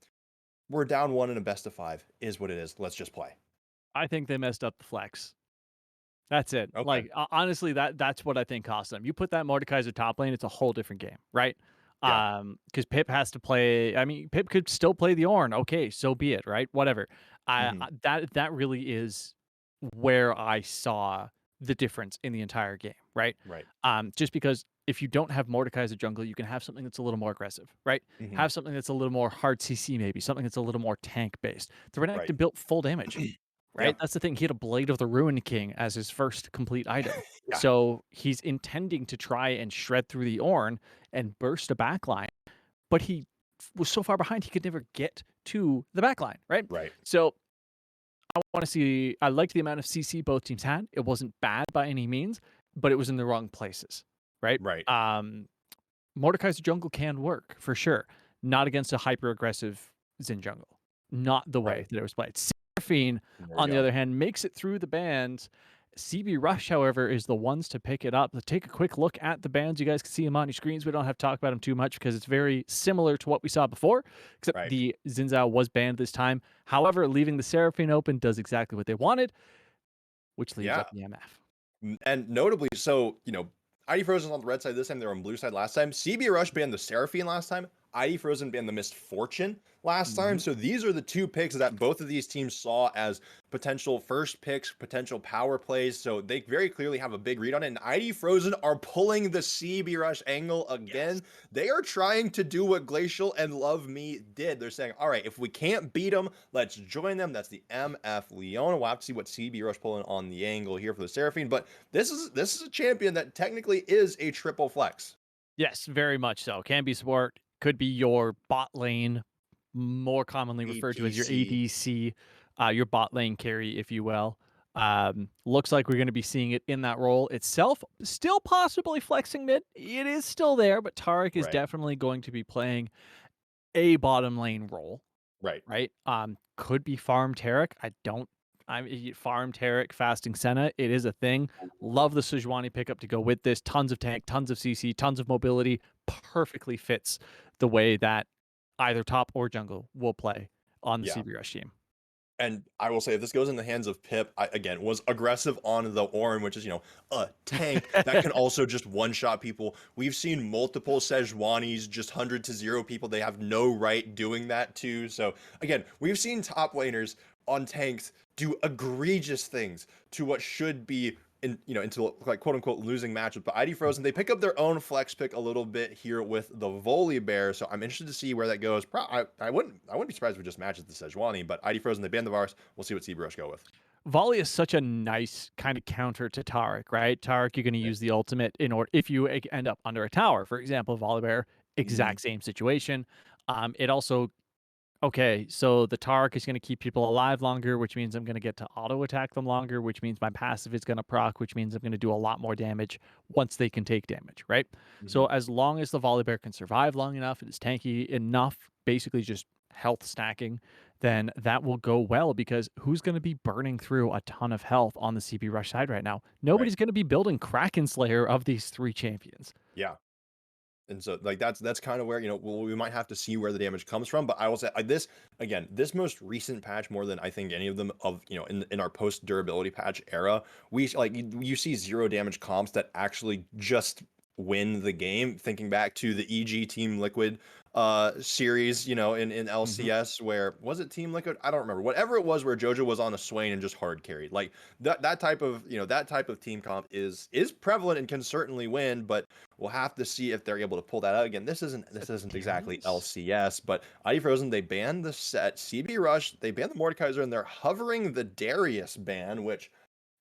S1: We're down 1 in a best of 5. Is what it is. Let's just play.
S2: I think they messed up the flex. That's it.
S1: Okay.
S2: Like honestly, that's what I think cost them. You put that Mordekaiser top lane, it's a whole different game, right?
S1: Yeah.
S2: Because Pip has to play. I mean, Pip could still play the Ornn. Okay, so be it, right? Whatever. That really is where I saw the difference in the entire game, right?
S1: Right.
S2: Just because if you don't have Mordekaiser jungle, you can have something that's a little more aggressive, right? Have something that's a little more hard CC, maybe something that's a little more tank based. The Renekton built full damage. Right?
S1: Yeah.
S2: That's the thing. He had a Blade of the Ruined King as his first complete item.
S1: Yeah.
S2: So he's intending to try and shred through the Ornn and burst a backline, but he was so far behind he could never get to the backline, right?
S1: Right.
S2: So I liked the amount of CC both teams had. It wasn't bad by any means, but it was in the wrong places, right?
S1: Right.
S2: Mordekaiser jungle can work for sure. Not against a hyper aggressive Xin jungle. Not the way that it was played. Seraphine, on the other hand, makes it through the bans. CB Rush, however, is the ones to pick it up. Let's take a quick look at the bans. You guys can see them on your screens. We don't have to talk about them too much because it's very similar to what we saw before, except the Xin Zhao was banned this time. However, leaving the Seraphine open does exactly what they wanted, which leaves up the MF.
S1: And notably, so, ID Frozen on the red side this time, they were on blue side last time. CB Rush banned the Seraphine last time. ID Frozen banned the Misfortune last time. So these are the two picks that both of these teams saw as potential first picks, potential power plays. So they very clearly have a big read on it. And ID Frozen are pulling the CB Rush angle again. Yes. They are trying to do what Glacial and Love Me did. They're saying, all right, if we can't beat them, let's join them. That's the MF Leona. We'll have to see what CB Rush pulling on the angle here for the Seraphine. But this is a champion that technically is a triple flex.
S2: Yes, very much so. Can be support. Could be your bot lane, more commonly referred to as your ADC, your bot lane carry, if you will. Looks like we're going to be seeing it in that role itself. Still possibly flexing mid. It is still there, but Taric is definitely going to be playing a bottom lane role. Right. Could be farm Taric. Farm Taric, fasting Senna. It is a thing. Love the Sejuani pickup to go with this. Tons of tank, tons of CC, tons of mobility. Perfectly fits the way that either top or jungle will play on the CB Rush team.
S1: And I will say, if this goes in the hands of Pip, again, was aggressive on the Ornn, which is, a tank that can also just one-shot people. We've seen multiple Sejuanis, just 100-0 people. They have no right doing that too. So again, we've seen top laners on tanks do egregious things to what should be into like quote unquote losing matches. But ID Frozen, they pick up their own flex pick a little bit here with the Volibear. So I'm interested to see where that goes. I wouldn't be surprised if it just matches the Sejuani, but ID Frozen, they banned the Vars. We'll see what CB Rush go with.
S2: Volley is such a nice kind of counter to Taric, right? Taric, you're going to use the ultimate in order if you end up under a tower, for example. Volibear, exact same situation. It also okay, so the Taric is going to keep people alive longer, which means I'm going to get to auto-attack them longer, which means my passive is going to proc, which means I'm going to do a lot more damage once they can take damage, right? So as long as the Volibear can survive long enough, it is tanky enough, basically just health stacking, then that will go well because who's going to be burning through a ton of health on the CB Rush side right now? Nobody's going to be building Kraken Slayer of these three champions.
S1: Yeah. And so like that's kind of where, we might have to see where the damage comes from. But I will say this most recent patch, more than I think any of them in our post durability patch era, you see 0 damage comps that actually just win the game. Thinking back to the EG Team Liquid series, in LCS, where was it Team Liquid? I don't remember. Whatever it was, where Jojo was on a Swain and just hard carried. Like that type of team comp is prevalent and can certainly win, but we'll have to see if they're able to pull that out again. This isn't exactly
S2: Darius?
S1: LCS, but ID Frozen, they banned the set. CB Rush, they banned the Mordekaiser, and they're hovering the Darius ban, which,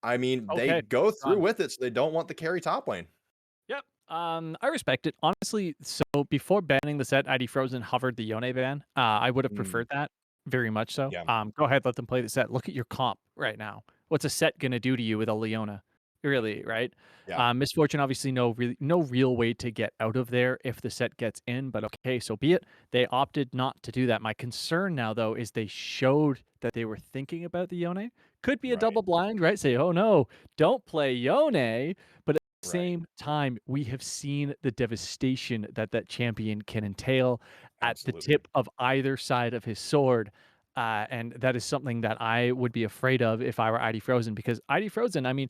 S1: I mean, they
S2: Okay,
S1: go through
S2: done.
S1: with it, so they don't want the carry top lane.
S2: Yep. I respect it. Honestly, so before banning the set, ID Frozen hovered the Yone ban. I would have
S1: Mm,
S2: preferred that very much so.
S1: yeah,
S2: Go ahead, let them play the set. Look at your comp right now. What's a set gonna do to you with a Leona? Really, right?
S1: yeah,
S2: Misfortune, obviously, no real way to get out of there if the set gets in, but okay, so be it. They opted not to do that. My concern now, though, is they showed that they were thinking about the Yone. Could be a
S1: right,
S2: double blind, right? Say, oh no, don't play Yone. But
S1: right,
S2: same time, we have seen the devastation that that champion can entail at the
S1: absolutely.
S2: tip of either side of his sword. And that is something that I would be afraid of if I were ID Frozen, because ID Frozen, I mean,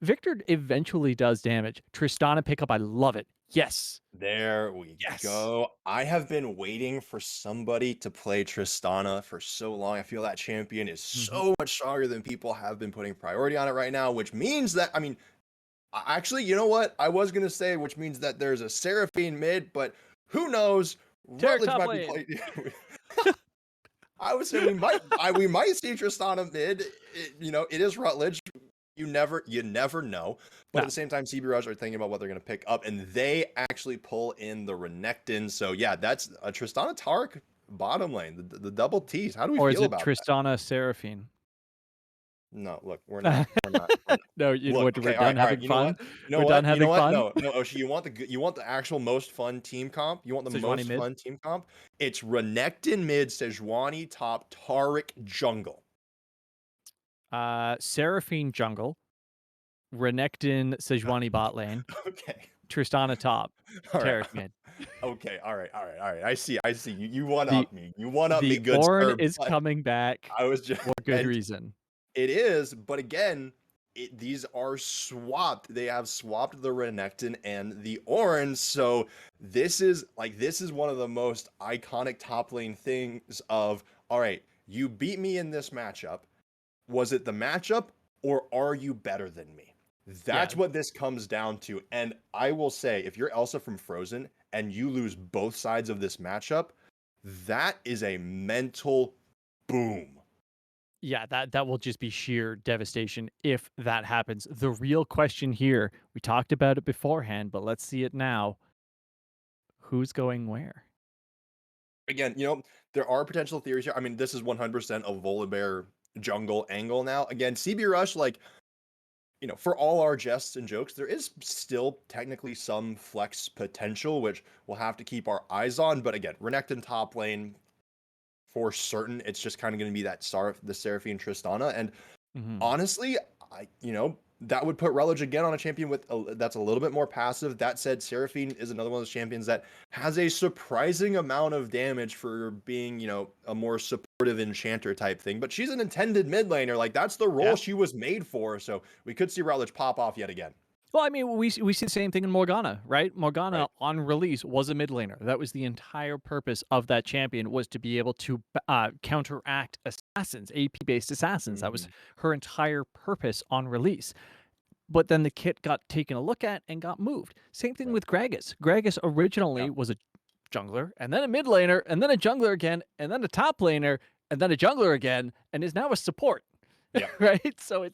S2: Victor eventually does damage. Tristana pickup, I love it. Yes.
S1: There we
S2: Yes.
S1: go. I have been waiting for somebody to play Tristana for so long. I feel that champion is
S2: Mhm.
S1: so much stronger than people have been putting priority on it right now, which means that, I mean, actually, you know what? I was going to say, which means that there's a Seraphine mid, but who knows?
S2: Tarek
S1: Rutledge
S2: top
S1: might be
S2: lane.
S1: playing. I would say we might see Tristana mid. It is Rutledge. You never know. But
S2: No.
S1: at the same time, CB Rush are thinking about what they're going to pick up, and they actually pull in the Renekton. So yeah, that's a Tristana Tark bottom lane, the double T's. How do we
S2: Or is
S1: feel
S2: it
S1: about that?
S2: Tristana Seraphine?
S1: No, look, we're not.
S2: No,
S1: Look,
S2: we're
S1: okay, all
S2: done
S1: right, all right.
S2: having
S1: You know
S2: fun.
S1: what? You know
S2: We're done
S1: what? You know
S2: having
S1: what?
S2: fun.
S1: No, no, Oshi, you want the actual most fun team comp? You want the
S2: Sejuani
S1: most
S2: mid.
S1: fun team comp? It's Renekton mid, Sejuani top, Taric jungle.
S2: Seraphine jungle. Renekton Sejuani bot lane.
S1: Okay.
S2: Tristana top.
S1: All right.
S2: Tarek mid.
S1: Okay. All right. I see. You one
S2: The
S1: up me. You one up me,
S2: the
S1: good
S2: Ornn
S1: sir.
S2: is
S1: But
S2: coming back
S1: I was just
S2: for good
S1: and
S2: reason.
S1: it is, but again, these are swapped. They have swapped the Renekton and the Orange. So this is one of the most iconic top lane things of, all right, you beat me in this matchup. Was it the matchup, or are you better than me?
S2: Yeah.
S1: That's what this comes down to. And I will say, if you're Elsa from Frozen and you lose both sides of this matchup, that is a mental boom.
S2: Yeah, that will just be sheer devastation if that happens. The real question here, we talked about it beforehand, but let's see it now. Who's going where?
S1: Again, there are potential theories here. I mean, this is 100% a Volibear jungle angle now. Again, CB Rush, like, for all our jests and jokes, there is still technically some flex potential, which we'll have to keep our eyes on. But again, Renekton top lane, for certain, it's just kind of going to be the Seraphine Tristana. And
S2: Mhm.
S1: honestly, that would put Rutledge again on a champion that's a little bit more passive. That said, Seraphine is another one of those champions that has a surprising amount of damage for being, a more supportive enchanter type thing. But she's an intended mid laner. Like, that's the role
S2: Yeah.
S1: she was made for. So we could see Rutledge pop off yet again.
S2: Well, I mean, we see the same thing in Morgana, right? Morgana
S1: Right.
S2: on release was a mid laner. That was the entire purpose of that champion, was to be able to counteract assassins, AP based assassins. That was
S1: Mhm.
S2: her entire purpose on release. But then the kit got taken a look at and got moved. Same thing
S1: Right.
S2: with Gragas. Gragas
S1: Yeah.
S2: originally was a jungler, and then a mid laner, and then a jungler again, and then a top laner, and then a jungler again, and is now a support.
S1: Yep.
S2: Right? So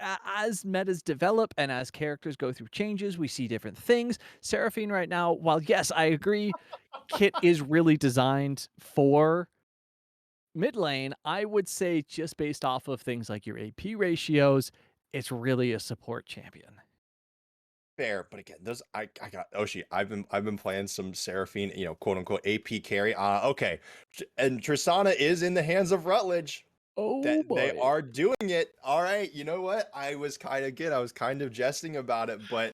S2: as metas develop and as characters go through changes, we see different things. Seraphine right now, while yes, I agree, kit is really designed for mid lane. I would say just based off of things like your AP ratios, it's really a support champion.
S1: Fair, but again, those I got Oshi. I've been playing some Seraphine, quote unquote AP carry. Okay, and Tristana is in the hands of Rutledge.
S2: Oh
S1: That they
S2: boy.
S1: are doing it. All right, you know what? I was kind of jesting about it, but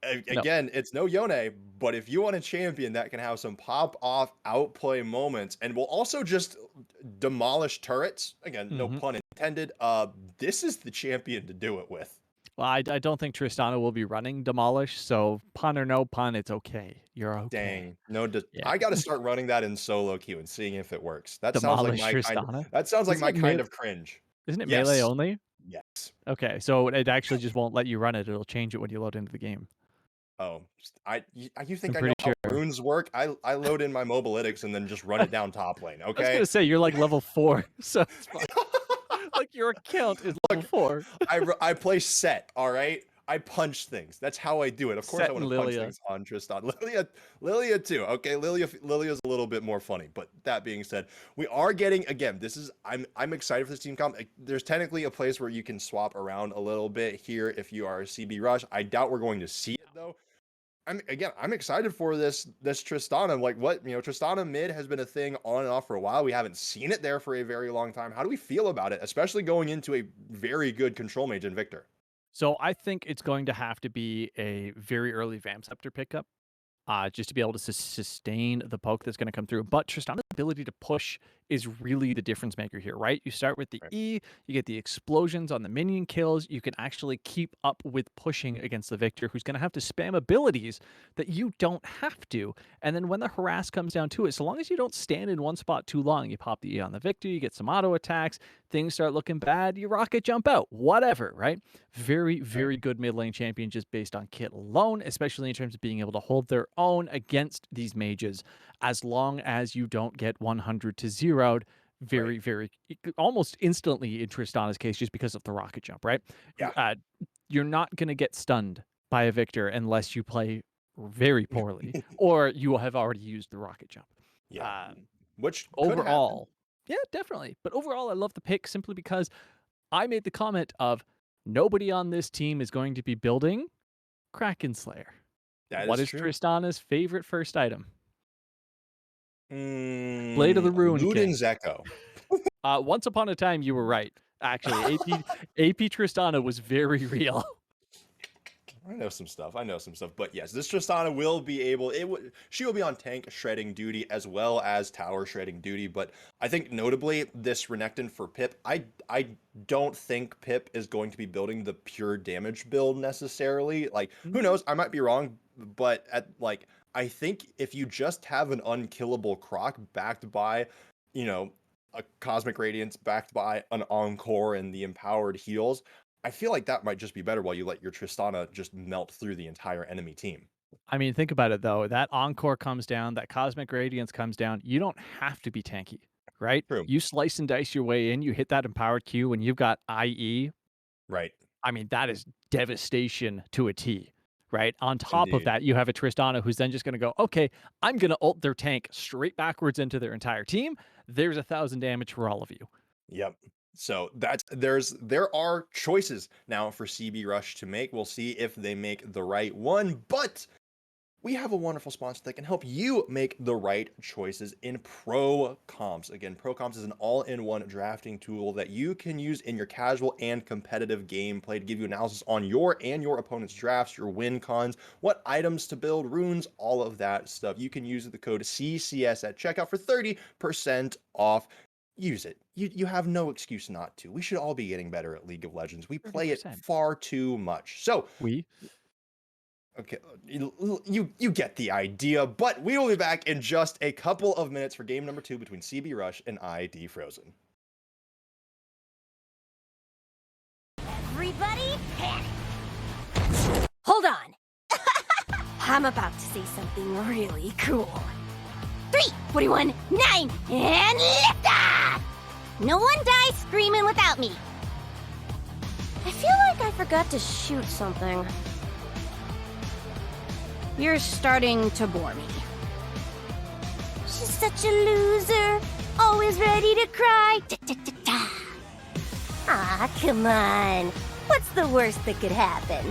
S2: No.
S1: again, it's no Yone. But if you want a champion that can have some pop off outplay moments and will also just demolish turrets, again, no
S2: Mhm.
S1: pun intended. This is the champion to do it with.
S2: Well, I don't think Tristana will be running Demolish, so pun or no pun, it's okay. You're okay.
S1: Dang, no,
S2: Yeah.
S1: I got to start running that in solo queue and seeing if it works. That sounds like
S2: Demolish
S1: my kind.
S2: Tristana.
S1: That sounds like
S2: Isn't
S1: my
S2: it
S1: kind of cringe.
S2: Isn't it melee
S1: Yes,
S2: only?
S1: yes.
S2: Okay, so it actually just won't let you run it. It'll change it when you load into the game.
S1: Oh, you
S2: I'm
S1: think I know
S2: pretty
S1: how
S2: sure.
S1: runes work? I load in my mobalytics and then just run it down top lane.
S2: I was
S1: Okay.
S2: gonna say you're like level 4, so it's fine. Like your account is level 4.
S1: I play set. All right. I punch things. That's how I do it. Of course,
S2: Set
S1: I want
S2: and
S1: to punch
S2: Lilia.
S1: things on Tristan. Lilia too. Okay, Lilia's a little bit more funny. But that being said, we are getting again. I'm excited for this team comp. There's technically a place where you can swap around a little bit here if you are a CB Rush. I doubt we're going to see it though. I'm excited for this Tristana. Like Tristana mid has been a thing on and off for a while. We haven't seen it there for a very long time. How do we feel about it, especially going into a very good control mage in Victor?
S2: So I think it's going to have to be a very early Vamp Scepter pickup, just to be able to sustain the poke that's going to come through. But Tristana's ability to push is really the difference maker here, right? You start with the
S1: Right.
S2: E, you get the explosions on the minion kills. You can actually keep up with pushing against the Victor, who's going to have to spam abilities that you don't have to. And then when the harass comes down to it, so long as you don't stand in one spot too long, you pop the E on the Victor, you get some auto attacks, things start looking bad, you rocket jump out, whatever, right? Very, very good mid lane champion just based on kit alone, especially in terms of being able to hold their own against these mages, as long as you don't get 100 to 0'd very, very almost instantly in Tristana's case, just because of the rocket jump, right?
S1: Yeah.
S2: You're not going to get stunned by a Victor unless you play very poorly or you have already used the rocket jump.
S1: Yeah. Which could
S2: overall,
S1: happen.
S2: yeah, definitely. But overall, I love the pick simply because I made the comment of nobody on this team is going to be building Kraken Slayer. What is
S1: true.
S2: Tristana's favorite first item?
S1: Blade
S2: of the Ruined King.
S1: Luden's Echo.
S2: Once upon a time, you were right. Actually, AP Tristana was very real.
S1: I know some stuff, but yes, this Tristana will be able. She will be on tank shredding duty as well as tower shredding duty. But I think notably this Renekton for Pip, I don't think Pip is going to be building the pure damage build necessarily. Like who knows? I might be wrong, but I think if you just have an unkillable Croc backed by, a Cosmic Radiance backed by an Encore and the empowered heals, I feel like that might just be better while you let your Tristana just melt through the entire enemy team.
S2: I mean, think about it though. That Encore comes down, that Cosmic Radiance comes down. You don't have to be tanky, right?
S1: True.
S2: You slice and dice your way in, you hit that empowered Q, and you've got IE.
S1: Right.
S2: I mean, that is devastation to a T, right? On top
S1: Indeed.
S2: of that, you have a Tristana who's then just going to go, okay, I'm going to ult their tank straight backwards into their entire team. There's 1,000 damage for all of you.
S1: Yep. So there are choices now for CB Rush to make. We'll see if they make the right one, but we have a wonderful sponsor that can help you make the right choices in Pro Comps. Again, Pro Comps is an all-in-one drafting tool that you can use in your casual and competitive gameplay to give you analysis on your and your opponent's drafts, your win cons, what items to build, runes, all of that stuff. You can use the code CCS at checkout for 30% off. Use it. You have no excuse not to. We should all be getting better at League of Legends. We play
S2: 100%.
S1: it far too much. So okay, you get the idea, but we will be back in just a couple of minutes for game number 2 between CB Rush and ID Frozen.
S3: Everybody panic! Hold on! I'm about to say something really cool. 3, 41, 9, and lift off! No one dies screaming without me. I feel like I forgot to shoot something. You're starting to bore me. She's such a loser, always ready to cry. Ah, come on. What's the worst that could happen?